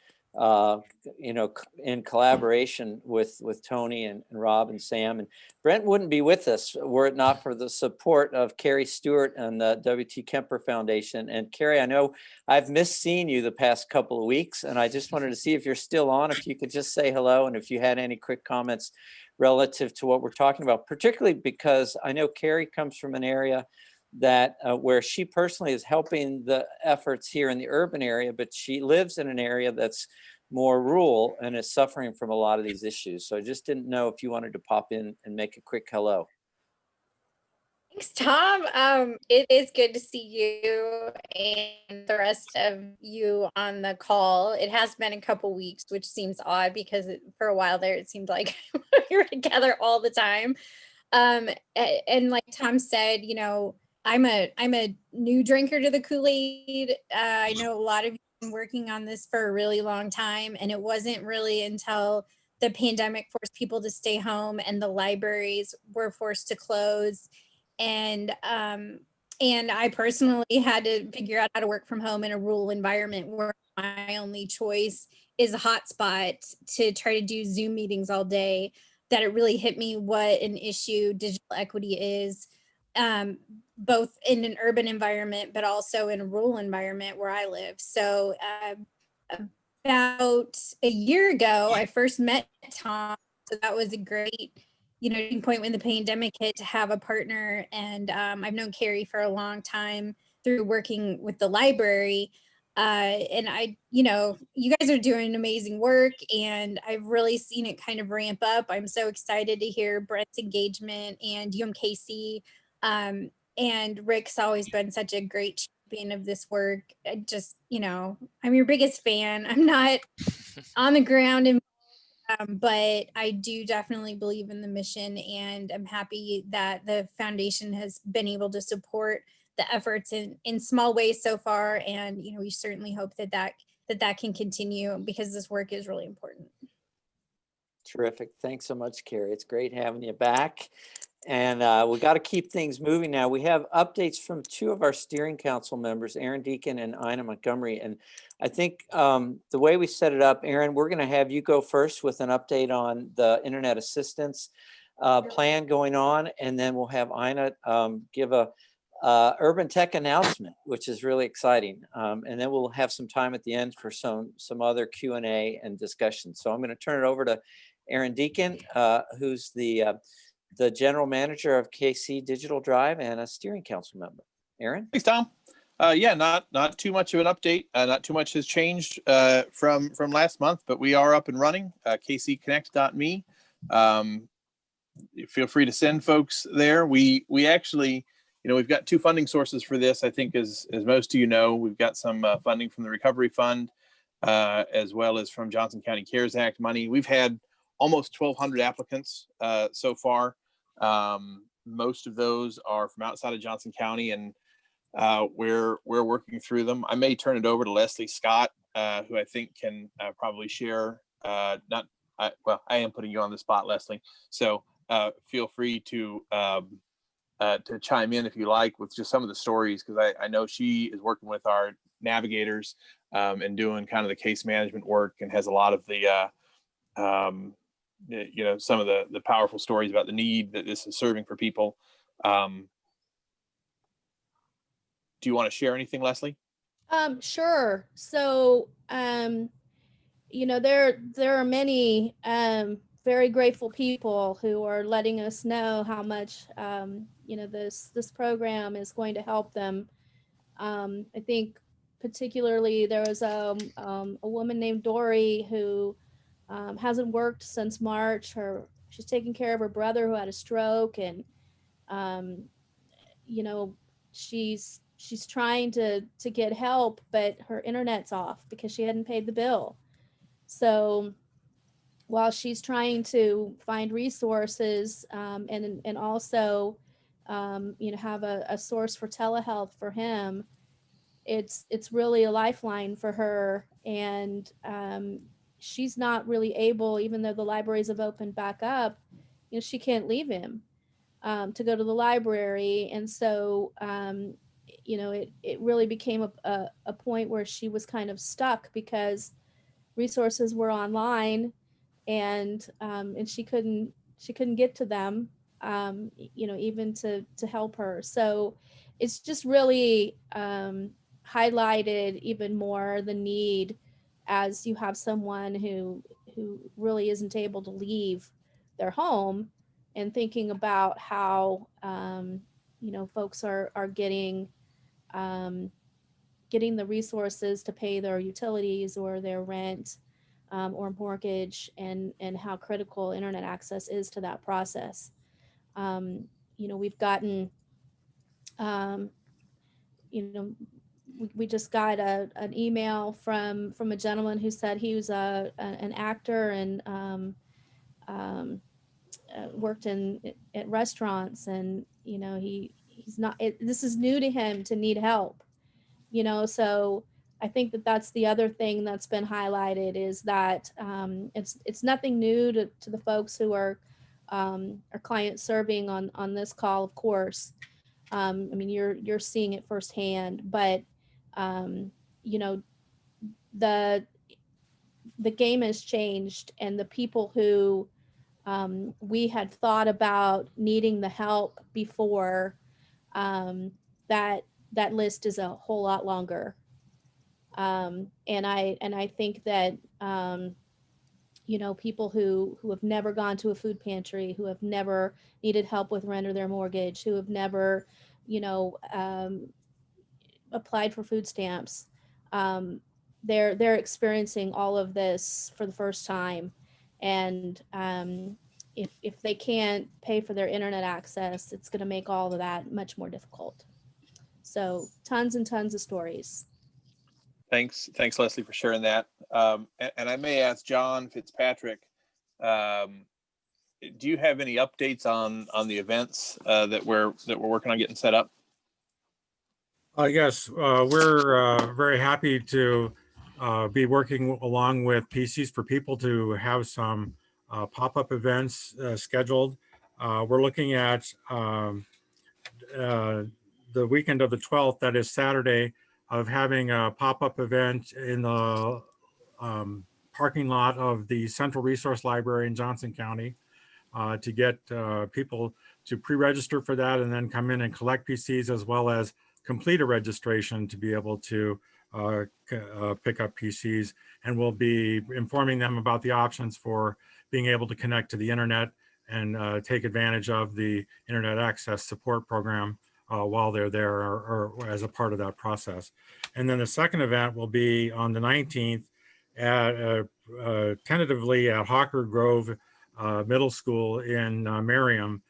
[SPEAKER 1] in collaboration with Tony and Rob and Sam. And Brent wouldn't be with us were it not for the support of Carrie Stewart and the W.T. Kemper Foundation. And Carrie, I know I've missed seeing you the past couple of weeks, and I just wanted to see if you're still on, if you could just say hello, and if you had any quick comments relative to what we're talking about, particularly because I know Carrie comes from an area that where she personally is helping the efforts here in the urban area, but she lives in an area that's more rural and is suffering from a lot of these issues. So I just didn't know if you wanted to pop in and make a quick hello.
[SPEAKER 15] Thanks, Tom. It is good to see you and the rest of you on the call. It has been a couple weeks, which seems odd because for a while there, it seemed like we were together all the time. And like Tom said, I'm a new drinker to the Kool-Aid. I know a lot of you have been working on this for a really long time, and it wasn't really until the pandemic forced people to stay home and the libraries were forced to close. And I personally had to figure out how to work from home in a rural environment where my only choice is a hotspot to try to do Zoom meetings all day. That it really hit me what an issue digital equity is, both in an urban environment, but also in a rural environment where I live. So about a year ago, I first met Tom. So that was a great, point when the pandemic hit to have a partner. And I've known Carrie for a long time through working with the library. And you guys are doing amazing work, and I've really seen it kind of ramp up. I'm so excited to hear Brett's engagement and UMKC. And Rick's always been such a great champion of this work. I just, I'm your biggest fan. I'm not on the ground, but I do definitely believe in the mission, and I'm happy that the foundation has been able to support the efforts in small ways so far. And, we certainly hope that can continue because this work is really important.
[SPEAKER 1] Terrific. Thanks so much, Carrie. It's great having you back. And we got to keep things moving now. We have updates from two of our steering council members, Aaron Deacon and Ina Montgomery. And I think the way we set it up, Aaron, we're going to have you go first with an update on the internet assistance plan going on. And then we'll have Ina give a urban tech announcement, which is really exciting. And then we'll have some time at the end for some other Q&A and discussion. So I'm going to turn it over to Aaron Deacon, who's the general manager of KC Digital Drive and a steering council member. Aaron?
[SPEAKER 16] Thanks, Tom. Yeah, not too much of an update. Not too much has changed from last month, but we are up and running. kcconnect.me. Feel free to send folks there. We actually, we've got two funding sources for this. I think as most of you know, we've got some funding from the Recovery Fund, as well as from Johnson County CARES Act money. We've had almost 1,200 applicants so far. Most of those are from outside of Johnson County, and we're working through them. I may turn it over to Leslie Scott, who I think can probably share. I am putting you on the spot, Leslie. So feel free to chime in if you like with just some of the stories, because I know she is working with our navigators and doing kind of the case management work, and has a lot of the some of the powerful stories about the need that this is serving for people. Do you want to share anything, Leslie?
[SPEAKER 17] Sure. So, there are many very grateful people who are letting us know how much, this program is going to help them. I think particularly there was a woman named Dory who hasn't worked since March. She's taking care of her brother who had a stroke, and she's trying to get help, but her internet's off because she hadn't paid the bill. So while she's trying to find resources and also have a source for telehealth for him, it's really a lifeline for her. And she's not really able, even though the libraries have opened back up, she can't leave him to go to the library. And so it really became a point where she was kind of stuck because resources were online, and she couldn't get to them, even to help her. So it's just really highlighted even more the need, as you have someone who really isn't able to leave their home, and thinking about how folks are getting the resources to pay their utilities or their rent or mortgage, and how critical internet access is to that process. We've gotten, we just got an email from a gentleman who said he was an actor and worked at restaurants, and he's not. This is new to him to need help. So I think that's the other thing that's been highlighted, is that it's nothing new to the folks who are client serving on this call, of course. You're seeing it firsthand, but the game has changed, and the people who we had thought about needing the help before, that list is a whole lot longer. And I think that people who have never gone to a food pantry, who have never needed help with rent or their mortgage, who have never applied for food stamps, they're experiencing all of this for the first time. And if they can't pay for their internet access, it's going to make all of that much more difficult. So tons and tons of stories.
[SPEAKER 16] Thanks, Leslie, for sharing that. And I may ask John Fitzpatrick, do you have any updates on the events that we're working on getting set up?
[SPEAKER 18] Yes, we're very happy to be working along with PCs for People to have some pop-up events scheduled. We're looking at the weekend of the 12th, that is Saturday, of having a pop-up event in the parking lot of the Central Resource Library in Johnson County to get people to pre-register for that, and then come in and collect PCs, as well as complete a registration to be able to pick up PCs. And we'll be informing them about the options for being able to connect to the internet and take advantage of the internet access support program while they're there, or as a part of that process. And then the second event will be on the 19th at tentatively at Hawker Grove Middle School in Merriam.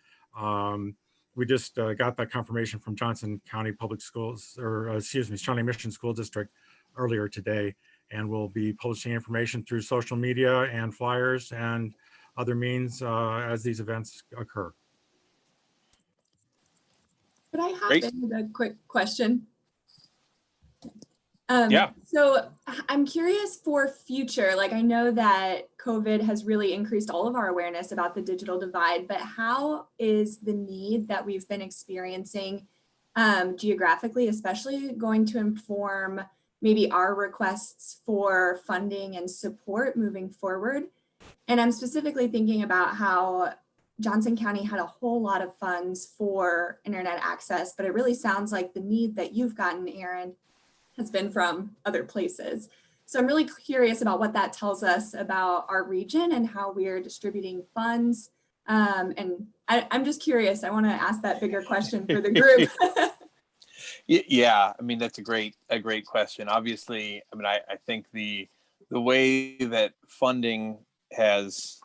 [SPEAKER 18] We just got that confirmation from Johnson County Public Schools, or excuse me, Shawnee Mission School District earlier today. And we'll be publishing information through social media and flyers and other means as these events occur.
[SPEAKER 19] Could I hop in with a quick question?
[SPEAKER 16] Yeah.
[SPEAKER 19] So I'm curious for future, like I know that COVID has really increased all of our awareness about the digital divide, but how is the need that we've been experiencing geographically, especially, going to inform maybe our requests for funding and support moving forward? And I'm specifically thinking about how Johnson County had a whole lot of funds for internet access, but it really sounds like the need that you've gotten, Aaron, has been from other places. So I'm really curious about what that tells us about our region and how we are distributing funds. And I'm just curious, I want to ask that bigger question for the group.
[SPEAKER 16] Yeah, I mean, that's a great question. Obviously, I mean, I think the way that funding has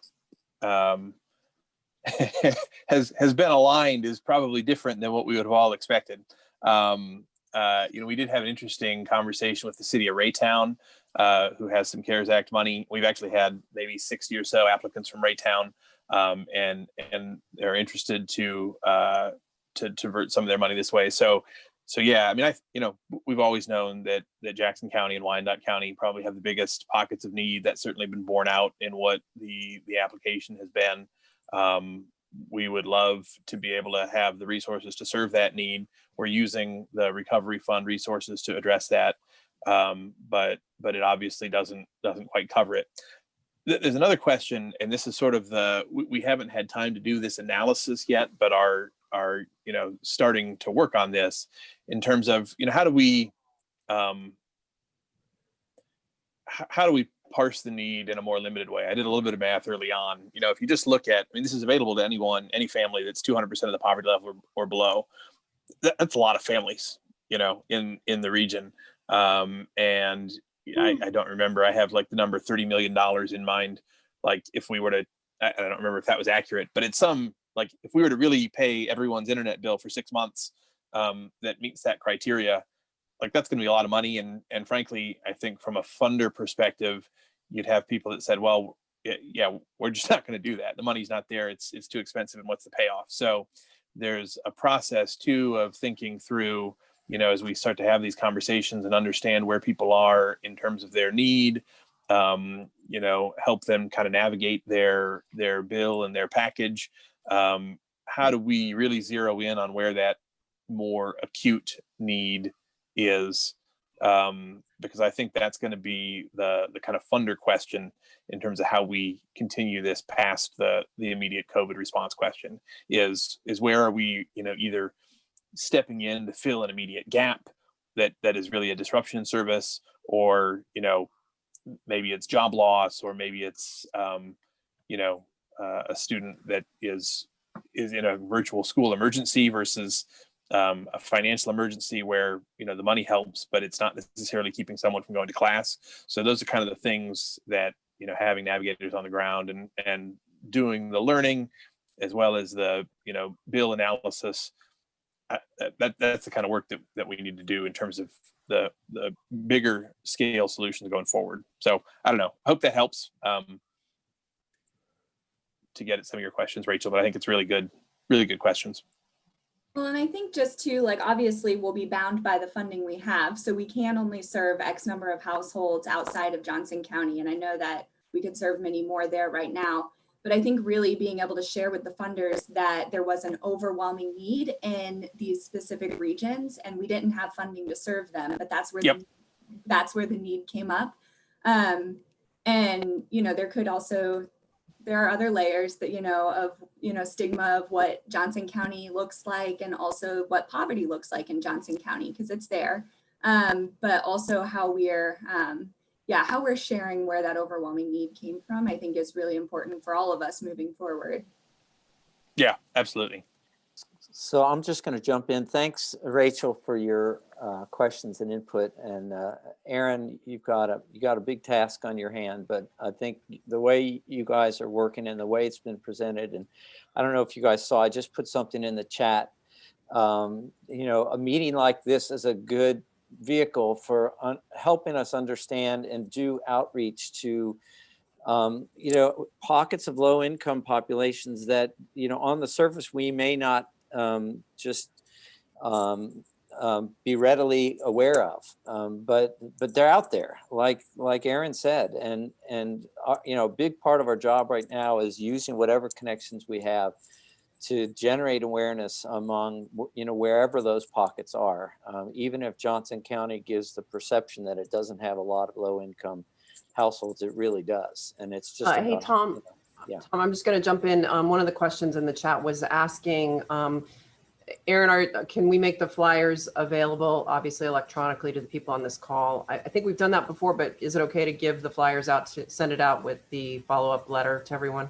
[SPEAKER 16] has been aligned is probably different than what we would have all expected. We did have an interesting conversation with the city of Raytown who has some CARES Act money. We've actually had maybe 60 or so applicants from Raytown, and they're interested to divert some of their money this way. So yeah, I mean, we've always known that Jackson County and Wyandotte County probably have the biggest pockets of need. That's certainly been borne out in what the application has been. We would love to be able to have the resources to serve that need. We're using the recovery fund resources to address that, but it obviously doesn't quite cover it. There's another question, and this is sort of we haven't had time to do this analysis yet, but are starting to work on this in terms of how do we parse the need in a more limited way. I did a little bit of math early on. If you just look at, this is available to anyone, any family that's 200% of the poverty level or below. That's a lot of families, in the region. And I don't remember. I have like the number $30 million in mind. Like if we were to, I don't remember if that was accurate, but it's like if we were to really pay everyone's internet bill for 6 months, that meets that criteria, like that's going to be a lot of money. And frankly, I think from a funder perspective, you'd have people that said, well, yeah, we're just not going to do that. The money's not there. It's too expensive. And what's the payoff? So there's a process too of thinking through, as we start to have these conversations and understand where people are in terms of their need, help them kind of navigate their bill and their package. How do we really zero in on where that more acute need is? Because I think that's going to be the kind of funder question in terms of how we continue this past the immediate COVID response question is where are we, either stepping in to fill an immediate gap that is really a disruption in service, or, maybe it's job loss, or maybe it's, a student that is in a virtual school emergency versus a financial emergency where, the money helps, but it's not necessarily keeping someone from going to class. So those are kind of the things that, having navigators on the ground and doing the learning as well as the, bill analysis, that's the kind of work that we need to do in terms of the bigger scale solutions going forward. So I don't know. I hope that helps to get at some of your questions, Rachel, but I think it's really good questions.
[SPEAKER 19] Well, and I think just to obviously we'll be bound by the funding we have. So we can only serve X number of households outside of Johnson County. And I know that we could serve many more there right now. But I think really being able to share with the funders that there was an overwhelming need in these specific regions and we didn't have funding to serve them, but that's where the need came up. And, there are other layers that, of stigma of what Johnson County looks like and also what poverty looks like in Johnson County, because it's there. But also how we're sharing where that overwhelming need came from, I think is really important for all of us moving forward.
[SPEAKER 16] Yeah, absolutely.
[SPEAKER 1] So I'm just going to jump in. Thanks, Rachel, for your questions and input. And Aaron, you got a big task on your hand, but I think the way you guys are working and the way it's been presented, and I don't know if you guys saw, I just put something in the chat. A meeting like this is a good vehicle for helping us understand and do outreach to pockets of low income populations that on the surface we may not be readily aware of, but they're out there, like Aaron said, and a big part of our job right now is using whatever connections we have to generate awareness among wherever those pockets are, even if Johnson County gives the perception that it doesn't have a lot of low income households, it really does. And it's just
[SPEAKER 2] hey Tom, Tom, I'm just going to jump in. One of the questions in the chat was asking, Aaron, can we make the flyers available, obviously electronically, to the people on this call? I think we've done that before, but is it okay to give the flyers out, to send it out with the follow-up letter to everyone?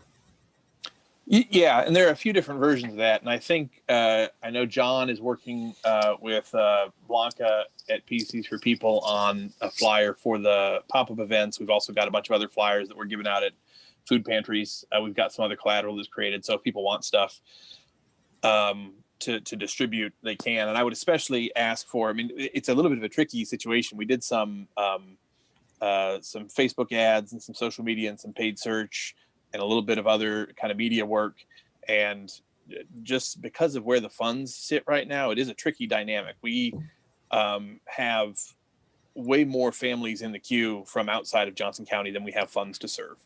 [SPEAKER 16] Yeah, and there are a few different versions of that. And I think, I know John is working with Blanca at PCs for People on a flyer for the pop-up events. We've also got a bunch of other flyers that we're giving out at food pantries. We've got some other collateral that's created. So if people want stuff to distribute, they can. And I would especially ask for, it's a little bit of a tricky situation. We did some some Facebook ads and some social media and some paid search and a little bit of other kind of media work. And just because of where the funds sit right now, it is a tricky dynamic. We have way more families in the queue from outside of Johnson County than we have funds to serve.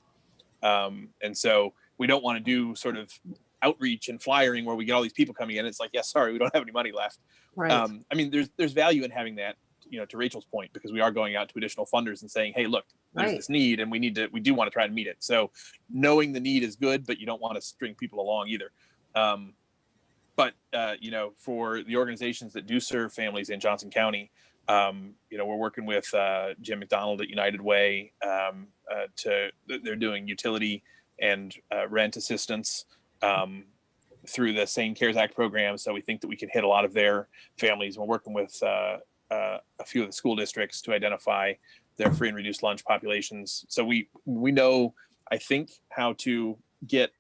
[SPEAKER 16] And so we don't want to do sort of outreach and flyering where we get all these people coming in. It's like, yeah, sorry, we don't have any money left.
[SPEAKER 2] Right.
[SPEAKER 16] I mean, there's value in having that, you know, to Rachel's point, because we are going out to additional funders and saying, hey, look, there's this need and we do want to try and meet it. So knowing the need is good, but you don't want to string people along either. But you know, for the organizations that do serve families in Johnson County, you know, we're working with Jim McDonald at United Way. They're doing utility and rent assistance through the Sane Cares Act program. So we think that we can hit a lot of their families. We're working with a few of the school districts to identify their free and reduced lunch populations. So we know, I think, how to get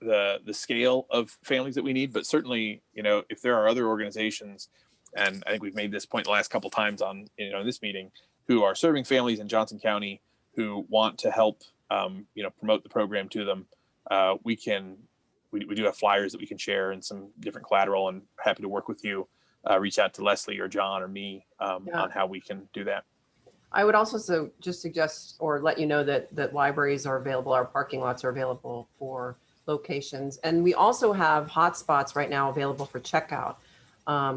[SPEAKER 16] the scale of families that we need. But certainly, you know, if there are other organizations, and I think we've made this point the last couple of times on, you know, this meeting, who are serving families in Johnson County who want to help, you know, promote the program to them, we do have flyers that we can share and some different collateral, and happy to work with you. Reach out to Leslie or John or me on how we can do that.
[SPEAKER 2] I would also just suggest or let you know that libraries are available, our parking lots are available for locations. And we also have hotspots right now available for checkout,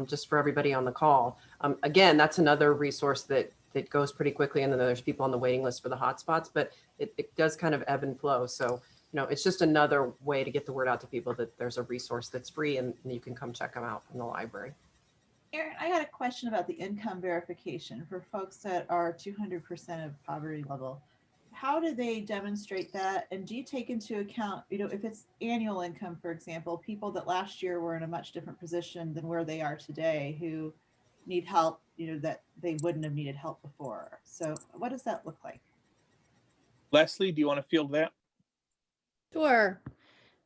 [SPEAKER 2] just for everybody on the call. Again, that's another resource that goes pretty quickly, and then there's people on the waiting list for the hotspots, but it does kind of ebb and flow. So, you know, it's just another way to get the word out to people that there's a resource that's free and you can come check them out from the library.
[SPEAKER 10] Erin, I got a question about the income verification for folks that are 200% of poverty level. How do they demonstrate that? And do you take into account, you know, if it's annual income, for example, people that last year were in a much different position than where they are today, who need help, you know, that they wouldn't have needed help before. So what does that look like?
[SPEAKER 16] Leslie, do you want to field that?
[SPEAKER 17] Sure.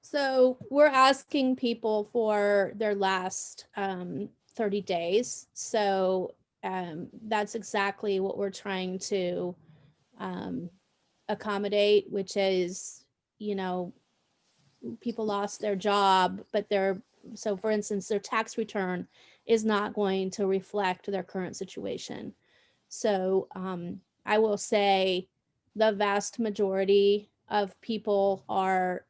[SPEAKER 17] So we're asking people for their last 30 days. So that's exactly what we're trying to accommodate, which is, you know, people lost their job, but so for instance, their tax return is not going to reflect their current situation. So I will say the vast majority of people are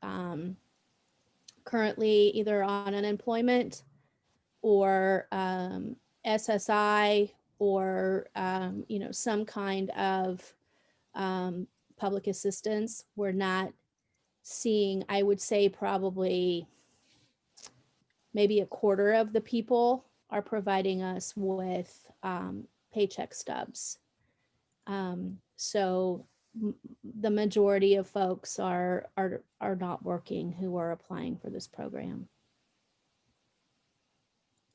[SPEAKER 17] currently either on unemployment or SSI or you know, some kind of public assistance. We're not seeing, I would say probably maybe a quarter of the people are providing us with paycheck stubs. So the majority of folks are not working who are applying for this program.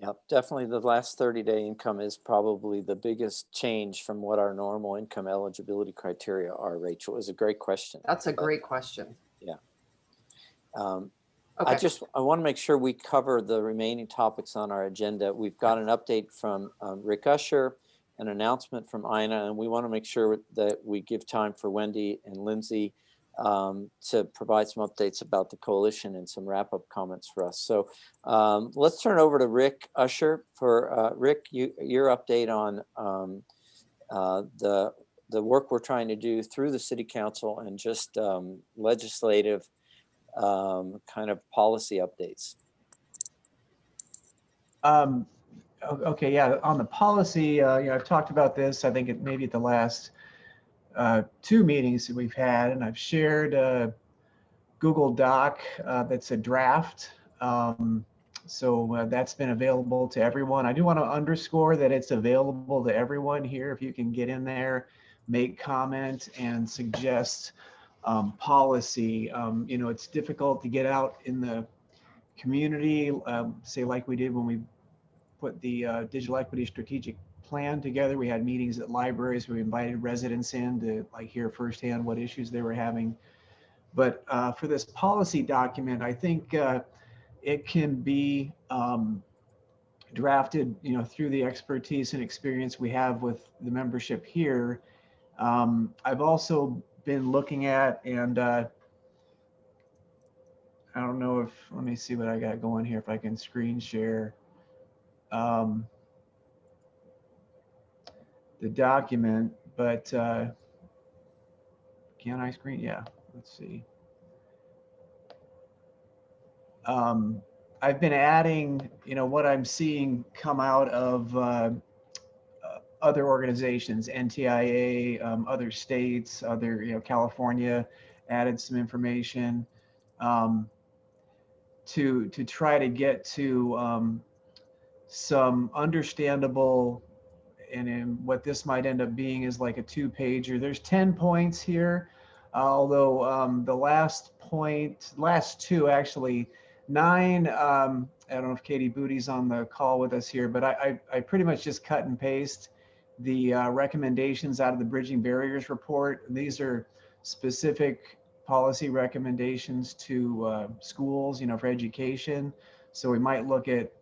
[SPEAKER 1] Yep, definitely the last 30-day income is probably the biggest change from what our normal income eligibility criteria are. Rachel, is a great question.
[SPEAKER 2] That's a great question.
[SPEAKER 1] Yeah.
[SPEAKER 2] Okay.
[SPEAKER 1] I want to make sure we cover the remaining topics on our agenda. We've got an update from Rick Usher, an announcement from Ina, and we want to make sure that we give time for Wendy and Lindsay to provide some updates about the coalition and some wrap-up comments for us. So let's turn over to Rick Usher for Rick, your update on the work we're trying to do through the City Council and just legislative kind of policy updates.
[SPEAKER 3] Okay, yeah, on the policy, you know, I've talked about this, I think maybe at the last 2 meetings that we've had, and I've shared a Google Doc that's a draft. So that's been available to everyone. I do want to underscore that it's available to everyone here. If you can get in there, make comment and suggest policy. You know, it's difficult to get out in the community, say like we did when we put the digital equity strategic plan together. We had meetings at libraries. We invited residents in to like hear firsthand what issues they were having. But for this policy document, I think it can be drafted, through the expertise and experience we have with the membership here. I've also been looking at, and I don't know if, let me see what I got going here, if I can screen share the document, but can I screen? Yeah, let's see. I've been adding, what I'm seeing come out of other organizations, NTIA, other states, California added some information to try to get to some understandable, and what this might end up being is like a 2-pager. There's 10 points here, although the last two actually, 9, I don't know if Katie Booty's on the call with us here, but I pretty much just cut and paste the recommendations out of the Bridging Barriers report. These are specific policy recommendations to schools, for education. So we might look at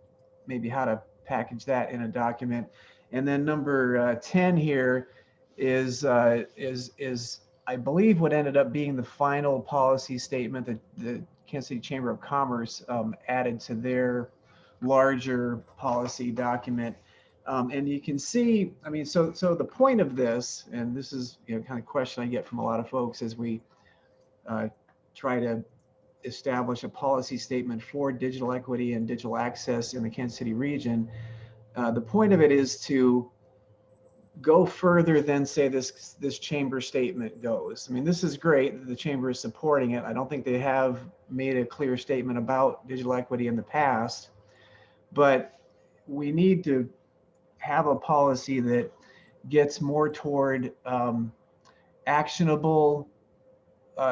[SPEAKER 3] maybe how to package that in a document. And then number 10 here is I believe what ended up being the final policy statement that the Kansas City Chamber of Commerce added to their larger policy document. And you can see, so the point of this, and this is kind of question I get from a lot of folks as we try to establish a policy statement for digital equity and digital access in the Kansas City region. The point of it is to go further than, say, this chamber statement goes. This is great that the chamber is supporting it. I don't think they have made a clear statement about digital equity in the past, but we need to have a policy that gets more toward actionable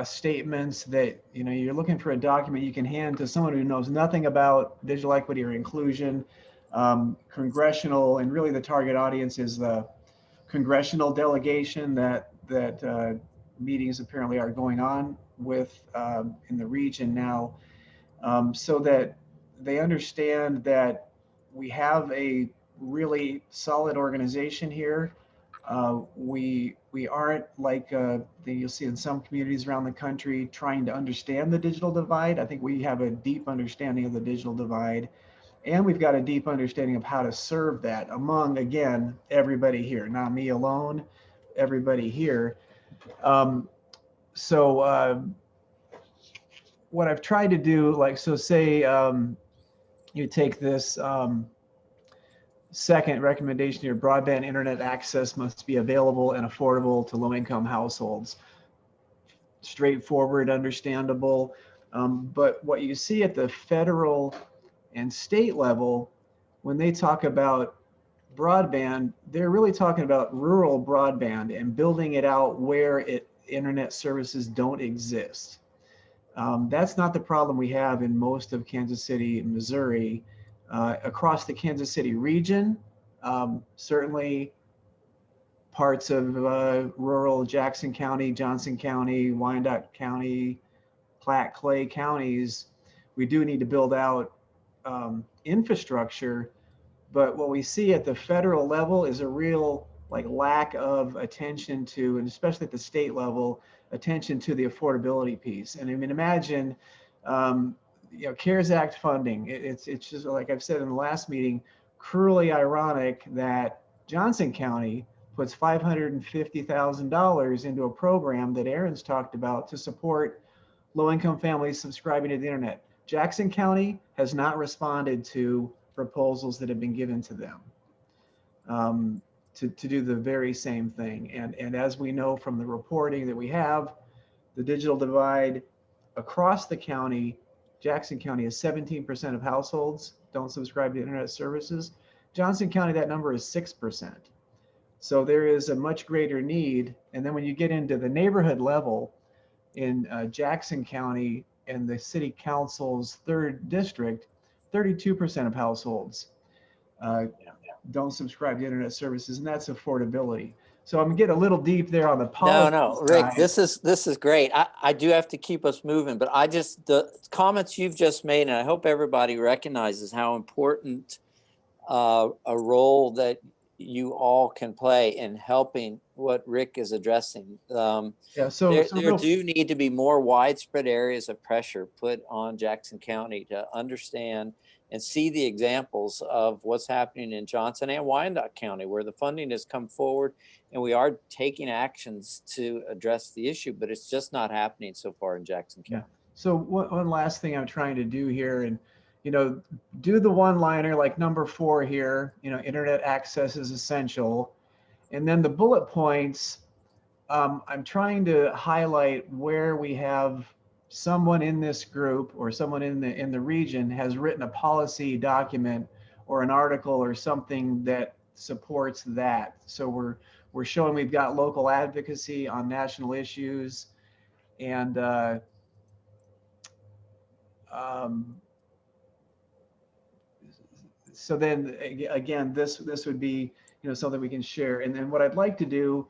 [SPEAKER 3] statements that, you're looking for a document you can hand to someone who knows nothing about digital equity or inclusion. Congressional, and really the target audience is the congressional delegation that meetings apparently are going on with in the region now, so that they understand that we have a really solid organization here. We aren't like you'll see in some communities around the country trying to understand the digital divide. I think we have a deep understanding of the digital divide, and we've got a deep understanding of how to serve that among, again, everybody here, not me alone, everybody here. What I've tried to do, say you take this second recommendation here, broadband internet access must be available and affordable to low-income households. Straightforward, understandable, but what you see at the federal and state level, when they talk about broadband, they're really talking about rural broadband and building it out where internet services don't exist. That's not the problem we have in most of Kansas City, Missouri. Across the Kansas City region, certainly parts of rural Jackson County, Johnson County, Wyandotte County, Platte, Clay counties, we do need to build out infrastructure. But what we see at the federal level is a real lack of attention to, and especially at the state level, attention to the affordability piece. And imagine, CARES Act funding. It's just like I've said in the last meeting, cruelly ironic that Johnson County puts $550,000 into a program that Aaron's talked about to support low-income families subscribing to the internet. Jackson County has not responded to proposals that have been given to them to do the very same thing. And as we know from the reporting that we have, the digital divide across the county, Jackson County is 17% of households don't subscribe to internet services. Johnson County, that number is 6%. So there is a much greater need. And then when you get into the neighborhood level in Jackson County and the city council's 3rd district, 32% of households don't subscribe to internet services, and that's affordability. So I'm gonna get a little deep there on the policy.
[SPEAKER 1] No, Rick, this is great. I do have to keep us moving, but the comments you've just made, and I hope everybody recognizes how important a role that you all can play in helping what Rick is addressing.
[SPEAKER 3] Yeah, so
[SPEAKER 1] There
[SPEAKER 3] real-
[SPEAKER 1] do need to be more widespread areas of pressure put on Jackson County to understand and see the examples of what's happening in Johnson and Wyandotte County, where the funding has come forward and we are taking actions to address the issue, but it's just not happening so far in Jackson County.
[SPEAKER 3] So one last thing I'm trying to do here, and do the one-liner like number 4 here. Internet access is essential, and then the bullet points. I'm trying to highlight where we have someone in this group or someone in the region has written a policy document or an article or something that supports that. So we're showing we've got local advocacy on national issues, and so then again, this would be something we can share. And then what I'd like to do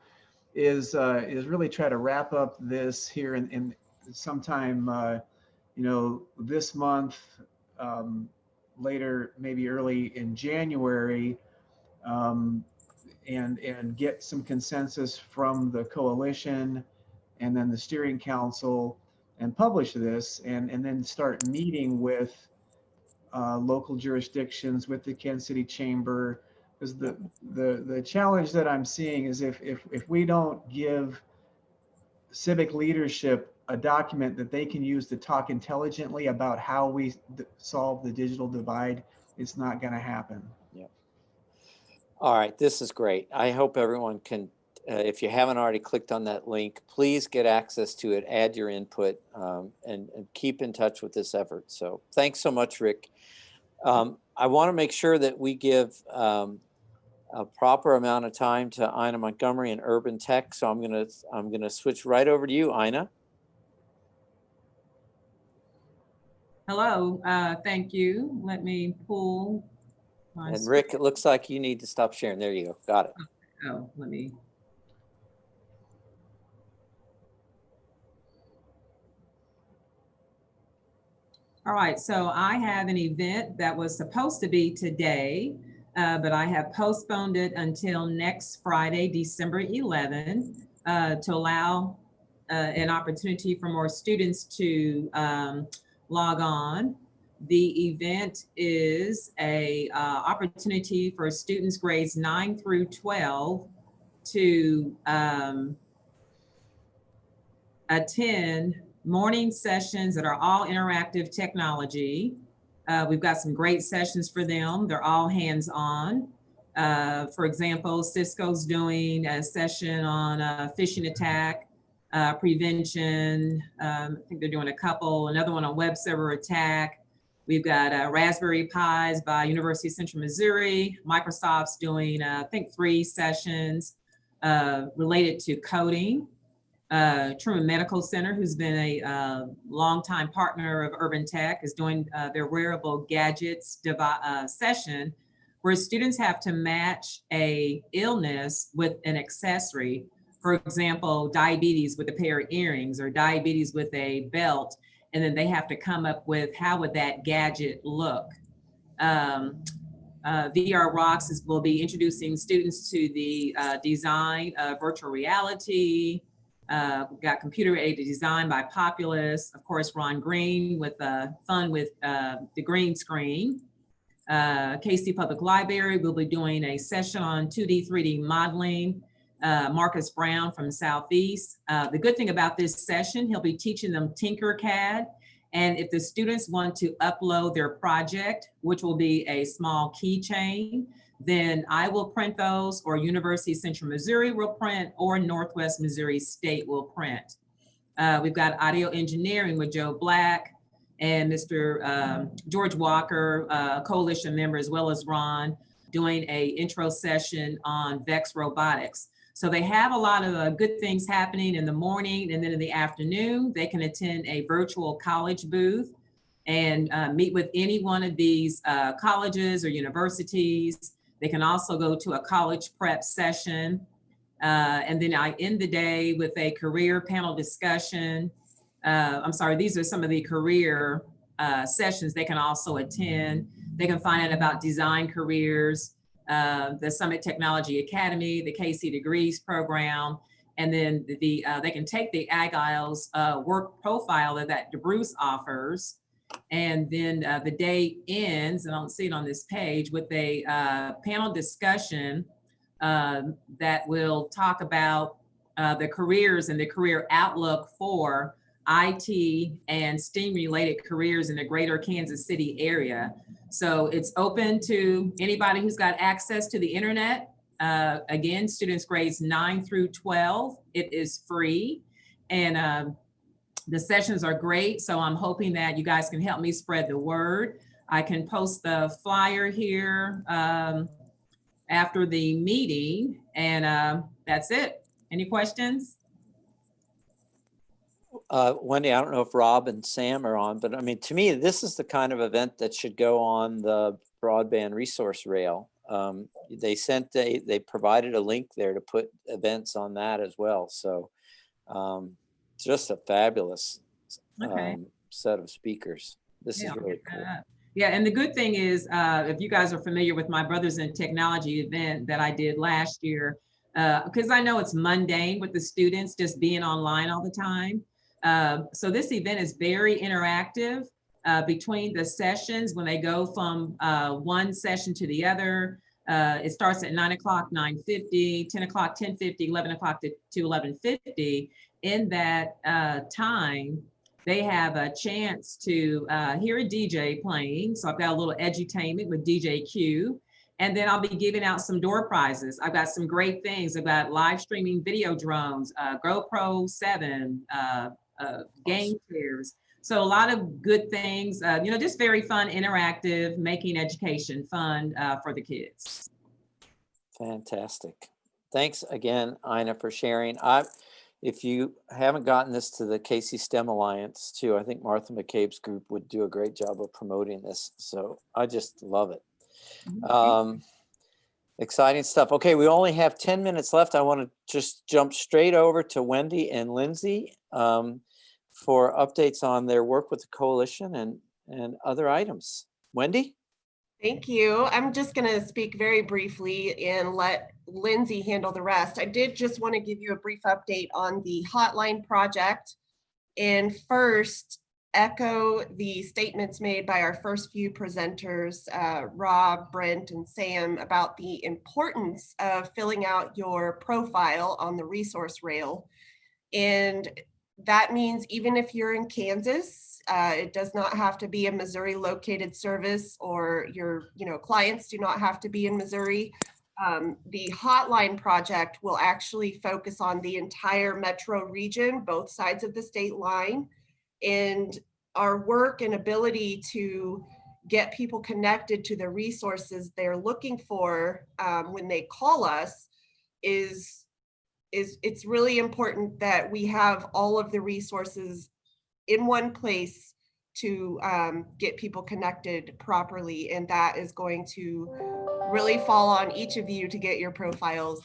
[SPEAKER 3] is really try to wrap up this here in sometime this month, later maybe early in January, and get some consensus from the coalition and then the steering council, and publish this, and then start meeting with local jurisdictions, with the Kansas City Chamber. Because the challenge that I'm seeing is if we don't give civic leadership a document that they can use to talk intelligently about how we solve the digital divide, it's not going to happen.
[SPEAKER 1] Yeah. All right, this is great. I hope everyone can, if you haven't already clicked on that link, please get access to it, add your input, and keep in touch with this effort. So thanks so much, Rick. I want to make sure that we give a proper amount of time to Ina Montgomery and Urban Tech. So I'm gonna switch right over to you, Ina.
[SPEAKER 20] Hello, thank you. Let me pull my
[SPEAKER 1] And Rick, it looks like you need to stop sharing. There you go. Got it.
[SPEAKER 20] Oh, let me. All right, so I have an event that was supposed to be today, but I have postponed it until next Friday, December 11, to allow an opportunity for more students to log on. The event is a opportunity for students grades 9 through 12 to attend morning sessions that are all interactive technology. We've got some great sessions for them. They're all hands-on. For example, Cisco's doing a session on phishing attack prevention. I think they're doing a couple, another one on web server attack. We've got Raspberry Pis by University of Central Missouri. Microsoft's doing, I think, 3 sessions related to coding. Truman Medical Center, who's been a longtime partner of Urban Tech, is doing their wearable gadgets session, where students have to match a illness with an accessory. For example, diabetes with a pair of earrings, or diabetes with a belt, and then they have to come up with how would that gadget look. VR Rocks will be introducing students to the design of virtual reality. We've got computer-aided design by Populous. Of course, Ron Green with fun with the green screen. KC Public Library will be doing a session on 2D, 3D modeling. Marcus Brown from Southeast. The good thing about this session, he'll be teaching them Tinkercad. And if the students want to upload their project, which will be a small keychain, then I will print those, or University of Central Missouri will print, or Northwest Missouri State will print. We've got audio engineering with Joe Black and Mr. George Walker, coalition member, as well as Ron, doing a intro session on VEX robotics. So they have a lot of good things happening in the morning, and then in the afternoon, they can attend a virtual college booth and meet with any one of these colleges or universities. They can also go to a college prep session. And then I end the day with a career panel discussion. I'm sorry, these are some of the career sessions they can also attend. They can find out about design careers, the Summit Technology Academy, the KC Degrees program, and then they can take the Ag Isles work profile that DeBruce offers. And then the day ends, and I don't see it on this page, with a panel discussion that will talk about the careers and the career outlook for IT and STEAM related careers in the greater Kansas City area. So it's open to anybody who's got access to the internet. Again, students grades 9 through 12. It is free. And the sessions are great. So I'm hoping that you guys can help me spread the word. I can post the flyer here after the meeting, and that's it. Any questions?
[SPEAKER 1] Wendy, I don't know if Rob and Sam are on, but I mean, to me, this is the kind of event that should go on the broadband resource rail. They provided a link there to put events on that as well. So just a fabulous set of speakers. This is really cool.
[SPEAKER 20] Yeah, and the good thing is, if you guys are familiar with my Brothers in Technology event that I did last year, because I know it's mundane with the students just being online all the time. So this event is very interactive between the sessions when they go from one session to the other. It starts at 9 o'clock, 9:50, 10 o'clock, 10:50, 11 o'clock to 11:50. In that time, they have a chance to hear a DJ playing. So I've got a little edutainment with DJ Q. And then I'll be giving out some door prizes. I've got some great things. I've got live streaming video drones, GoPro 7, game chairs. So a lot of good things, just very fun, interactive, making education fun for the kids.
[SPEAKER 1] Fantastic. Thanks again, Ina, for sharing. If you haven't gotten this to the KC STEM Alliance too, I think Martha McCabe's group would do a great job of promoting this. So I just love it. Exciting stuff. Okay, we only have 10 minutes left. I want to just jump straight over to Wendy and Lindsay for updates on their work with the coalition and other items. Wendy?
[SPEAKER 2] Thank you. I'm just going to speak very briefly and let Lindsay handle the rest. I did just want to give you a brief update on the hotline project. And first, echo the statements made by our first few presenters, Rob, Brent, and Sam, about the importance of filling out your profile on the resource rail. And that means even if you're in Kansas, it does not have to be a Missouri located service, or your clients do not have to be in Missouri. The hotline project will actually focus on the entire metro region, both sides of the state line. And our work and ability to get people connected to the resources they're looking for when they call us it's really important that we have all of the resources in one place to get people connected properly. And that is going to really fall on each of you to get your profiles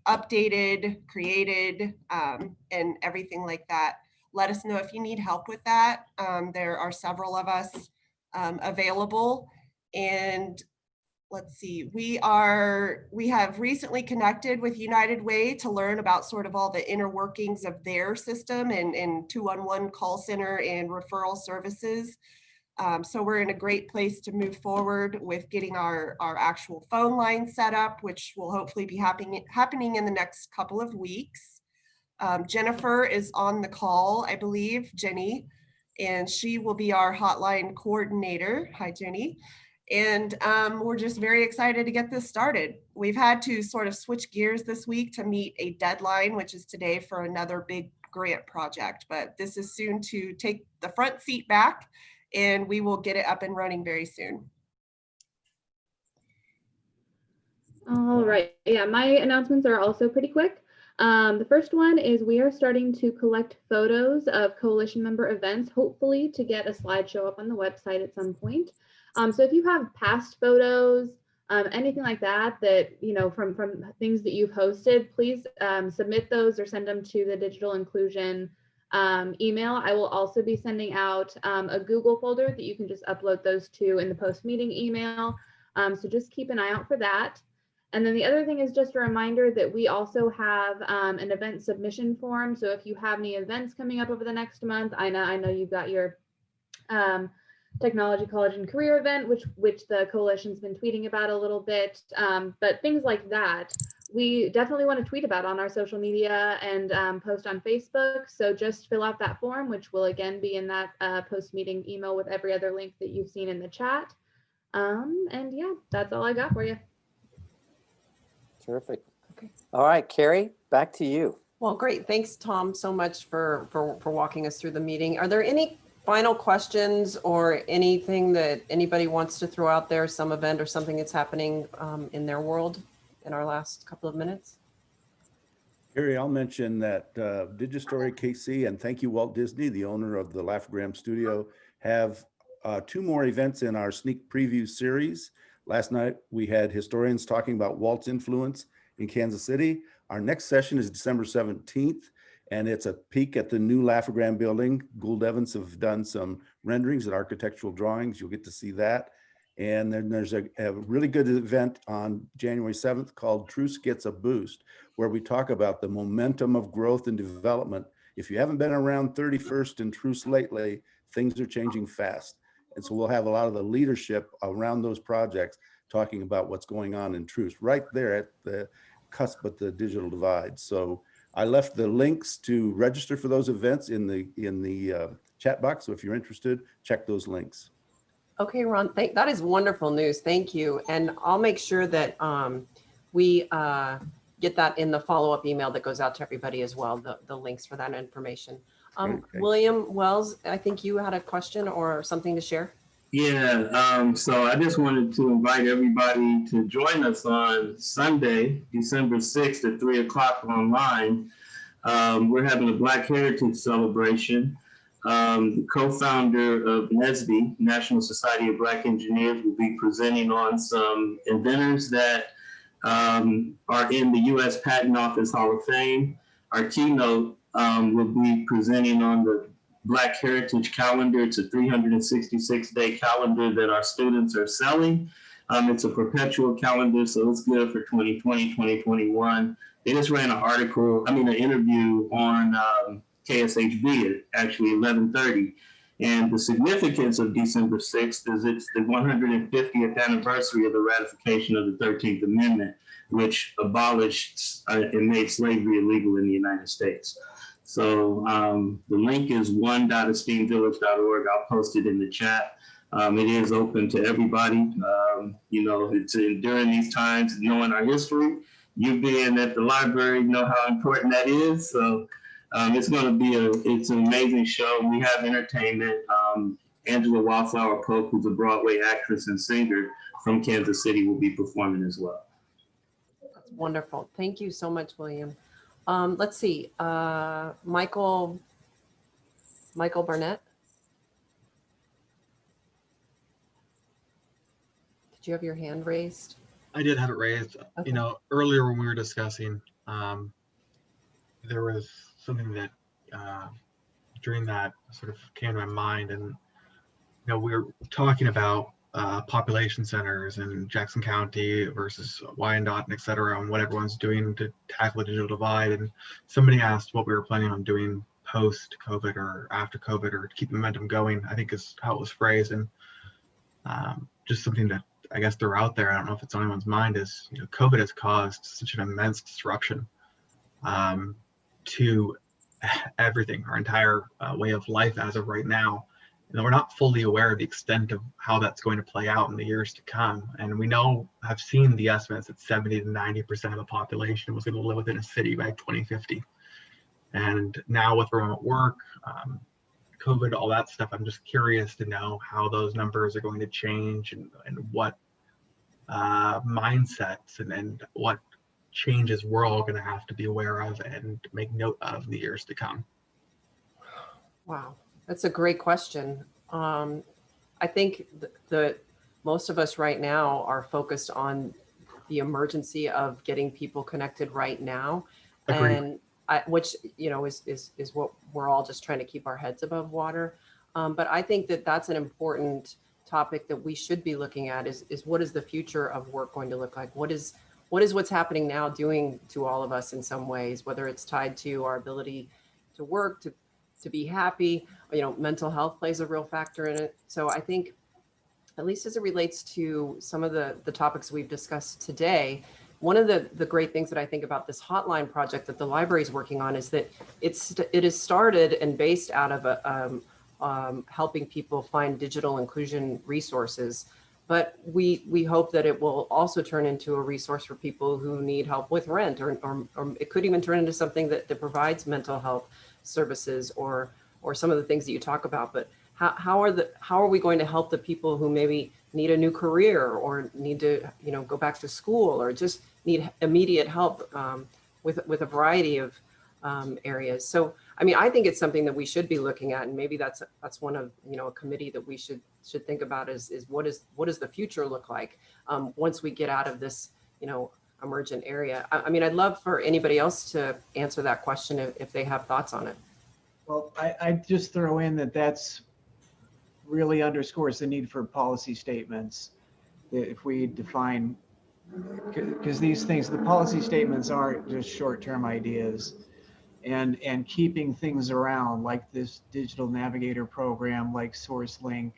[SPEAKER 2] updated, created, and everything like that. Let us know if you need help with that. There are several of us available. And let's see, we have recently connected with United Way to learn about sort of all the inner workings of their system and 211 call center and referral services. So we're in a great place to move forward with getting our actual phone line set up, which will hopefully be happening in the next couple of weeks. Jennifer is on the call, I believe, Jenny, and she will be our hotline coordinator. Hi, Jenny. And we're just very excited to get this started. We've had to sort of switch gears this week to meet a deadline, which is today, for another big grant project. But this is soon to take the front seat back, and we will get it up and running very soon.
[SPEAKER 21] All right. Yeah, my announcements are also pretty quick. The first one is we are starting to collect photos of coalition member events, hopefully to get a slideshow up on the website at some point. So if you have past photos, anything like that, from things that you've hosted, please submit those or send them to the digital inclusion email. I will also be sending out a Google folder that you can just upload those to in the post-meeting email. So just keep an eye out for that. And then the other thing is just a reminder that we also have an event submission form. So if you have any events coming up over the next month, I know you've got your Technology College and Career event, which the coalition's been tweeting about a little bit, but things like that, we definitely want to tweet about on our social media and post on Facebook. So just fill out that form, which will again be in that post-meeting email with every other link that you've seen in the chat. And yeah, that's all I got for you.
[SPEAKER 1] Terrific. Okay. All right, Carrie, back to you.
[SPEAKER 2] Well, great. Thanks, Tom, so much for walking us through the meeting. Are there any final questions or anything that anybody wants to throw out there, some event or something that's happening in their world in our last couple of minutes?
[SPEAKER 4] Harry, I'll mention that Digistory KC and thank you, Walt Disney, the owner of the Laugh-O-Gram Studio, have 2 more events in our sneak preview series. Last night, we had historians talking about Walt's influence in Kansas City. Our next session is December 17th, and it's a peek at the new Laugh-O-Gram building. Gould Evans have done some renderings and architectural drawings. You'll get to see that. And then there's a really good event on January 7th called Truce Gets a Boost, where we talk about the momentum of growth and development. If you haven't been around 31st and Truce lately, things are changing fast. And so we'll have a lot of the leadership around those projects talking about what's going on in Truce right there at the cusp of the digital divide. So I left the links to register for those events in the chat box. So if you're interested, check those links.
[SPEAKER 2] Okay, Ron, that is wonderful news. Thank you. And I'll make sure that we get that in the follow-up email that goes out to everybody as well, the links for that information. William Wells, I think you had a question or something to share.
[SPEAKER 14] Yeah, so I just wanted to invite everybody to join us on Sunday, December 6th at 3 o'clock online. We're having a Black Heritage celebration. The co-founder of NSBE, National Society of Black Engineers, will be presenting on some inventors that are in the U.S. Patent Office Hall of Fame. Our keynote will be presenting on the Black Heritage Calendar. It's a 366-day calendar that our students are selling. It's a perpetual calendar, so it's good for 2020, 2021. They just ran an interview on KSHB at actually 11:30. And the significance of December 6th is it's the 150th anniversary of the ratification of the 13th Amendment, which abolished and made slavery illegal in the United States. So the link is one.esteemedvillage.org. I'll post it in the chat. It is open to everybody. It's during these times, knowing our history, you being at the library, know how important that is. So it's going to be it's an amazing show. We have entertainment. Angela Wildflower Pope, who's a Broadway actress and singer from Kansas City, will be performing as well.
[SPEAKER 2] That's wonderful. Thank you so much, William. Let's see, Michael Barnett. Did you have your hand raised?
[SPEAKER 22] I did have it raised.
[SPEAKER 2] Okay.
[SPEAKER 22] Earlier when we were discussing, there was something that during that sort of came to my mind, and we were talking about population centers in Jackson County versus Wyandotte, and et cetera, and what everyone's doing to tackle the digital divide. And somebody asked what we were planning on doing post-COVID or after COVID, or to keep the momentum going, I think is how it was phrased. And just something that I guess they're out there, I don't know if it's on anyone's mind, is COVID has caused such an immense disruption to everything, our entire way of life as of right now. And we're not fully aware of the extent of how that's going to play out in the years to come. And we have seen the estimates that 70 to 90% of the population was going to live within a city by 2050. And now with remote work, COVID, all that stuff, I'm just curious to know how those numbers are going to change, and what mindsets and what changes we're all going to have to be aware of and make note of in the years to come.
[SPEAKER 2] Wow, that's a great question. I think that most of us right now are focused on the emergency of getting people connected right now.
[SPEAKER 22] Agreed.
[SPEAKER 2] And which, you know, is what we're all just trying to keep our heads above water. But I think that that's an important topic that we should be looking at is what is the future of work going to look like? What is what's happening now doing to all of us in some ways, whether it's tied to our ability to work, to be happy, you know, mental health plays a real factor in it. So I think, at least as it relates to some of the topics we've discussed today, one of the great things that I think about this hotline project that the library is working on is that it is started and based out of helping people find digital inclusion resources. But we hope that it will also turn into a resource for people who need help with rent, or it could even turn into something that provides mental health services or some of the things that you talk about. But how are we going to help the people who maybe need a new career or need to, you know, go back to school or just need immediate help with a variety of areas? So, I mean, I think it's something that we should be looking at, and maybe that's one of, you know, a committee that we should think about is what does the future look like once we get out of this, you know, emergent area. I mean, I'd love for anybody else to answer that question if they have thoughts on it.
[SPEAKER 3] Well, I just throw in that's really underscores the need for policy statements. That if we define, because these things, the policy statements aren't just short-term ideas, and keeping things around like this digital navigator program, like SourceLink,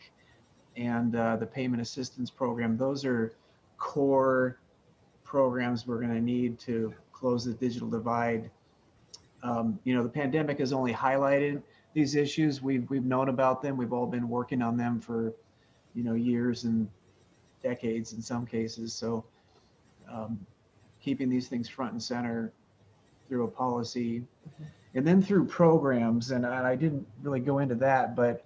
[SPEAKER 3] and the payment assistance program. Those are core programs we're going to need to close the digital divide. You know, the pandemic has only highlighted these issues. We've known about them. We've all been working on them for, you know, years and decades in some cases. So keeping these things front and center through a policy, and then through programs. And I didn't really go into that, but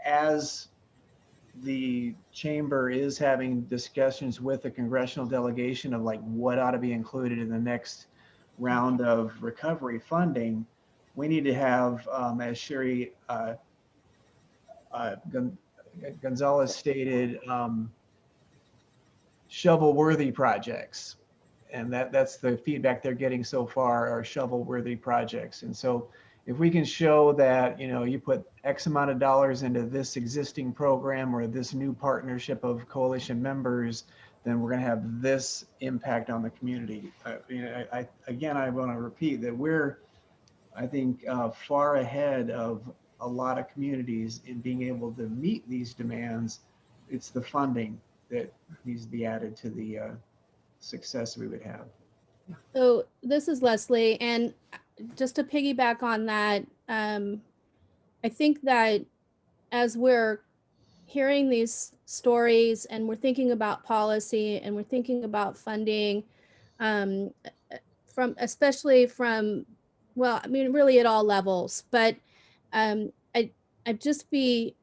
[SPEAKER 3] as the chamber is having discussions with the congressional delegation of like what ought to be included in the next round of recovery funding, we need to have, as Sherry Gonzalez stated, shovel-worthy projects. And that's the feedback they're getting so far, are shovel-worthy projects. And so if we can show that, you know, you put X amount of dollars into this existing program or this new partnership of coalition members, then we're going to have this impact on the community. Again, I want to repeat that we're, I think, far ahead of a lot of communities in being able to meet these demands. It's the funding that needs to be added to the success we would have.
[SPEAKER 17] So this is Leslie, and just to piggyback on that, I think that as we're hearing these stories and we're thinking about policy and we're thinking about funding, especially from, well, I mean, really at all levels, but I'd just be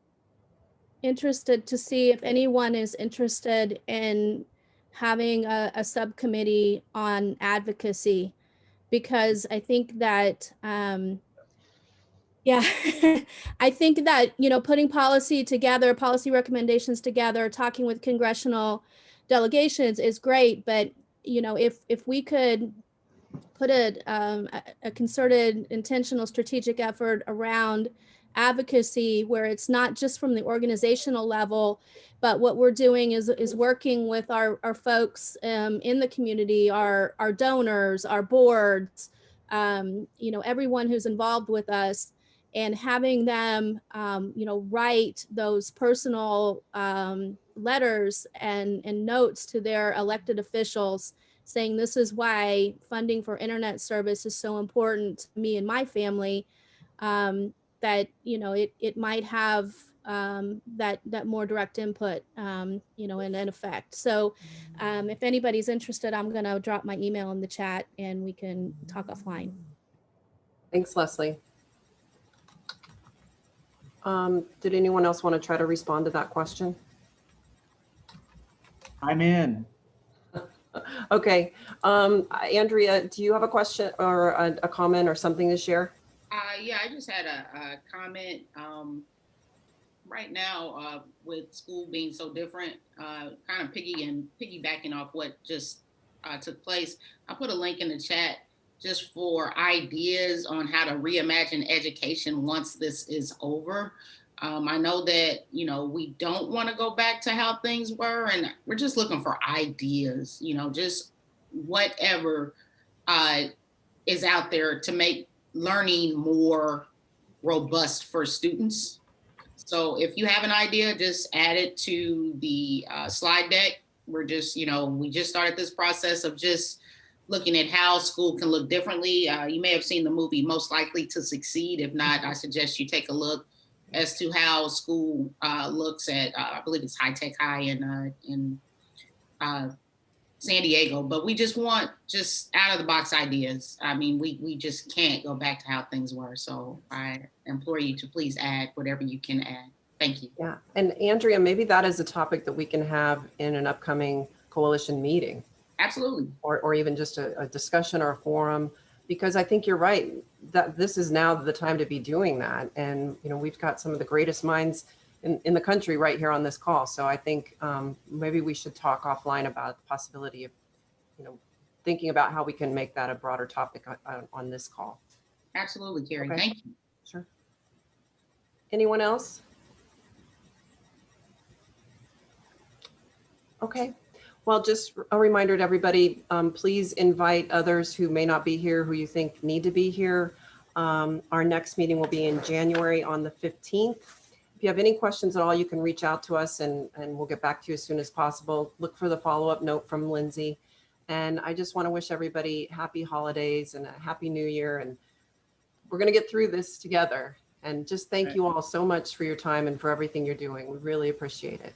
[SPEAKER 17] interested to see if anyone is interested in having a subcommittee on advocacy, because I think that, yeah, I think that, you know, putting policy together, policy recommendations together, talking with congressional delegations is great. But, you know, if we could put a concerted, intentional, strategic effort around advocacy, where it's not just from the organizational level, but what we're doing is working with our folks in the community, our donors, our boards, you know, everyone who's involved with us, and having them, you know, write those personal letters and notes to their elected officials, saying this is why funding for internet service is so important to me and my family, that, you know, it might have that more direct input, you know, and an effect. So if anybody's interested, I'm going to drop my email in the chat and we can talk offline.
[SPEAKER 2] Thanks, Leslie. Did anyone else want to try to respond to that question?
[SPEAKER 3] I'm in.
[SPEAKER 2] Okay. Andrea, do you have a question or a comment or something to share?
[SPEAKER 5] Yeah, I just had a comment. Right now, with school being so different, kind of piggybacking off what just took place, I put a link in the chat just for ideas on how to reimagine education once this is over. I know that, you know, we don't want to go back to how things were, and we're just looking for ideas, you know, just whatever is out there to make learning more robust for students. So if you have an idea, just add it to the slide deck. We're just, you know, we just started this process of just looking at how school can look differently. You may have seen the movie Most Likely to Succeed. If not, I suggest you take a look as to how school looks at, I believe it's High Tech High in San Diego. But we just want just out of the box ideas. I mean, we just can't go back to how things were. So I implore you to please add whatever you can add. Thank you.
[SPEAKER 2] Yeah, and Andrea, maybe that is a topic that we can have in an upcoming coalition meeting.
[SPEAKER 5] Absolutely.
[SPEAKER 2] Or even just a discussion or a forum, because I think you're right that this is now the time to be doing that. And, you know, we've got some of the greatest minds in the country right here on this call. So I think maybe we should talk offline about the possibility of, you know, thinking about how we can make that a broader topic on this call.
[SPEAKER 5] Absolutely, Carrie.
[SPEAKER 2] Okay.
[SPEAKER 5] Thank you.
[SPEAKER 2] Sure. Anyone else? Okay. Well, just a reminder to everybody, please invite others who may not be here, who you think need to be here. Our next meeting will be in January on the 15th. If you have any questions at all, you can reach out to us and we'll get back to you as soon as possible. Look for the follow-up note from Lindsay. And I just want to wish everybody happy holidays and a happy new year. And we're going to get through this together. And just thank you all so much for your time and for everything you're doing. We really appreciate it.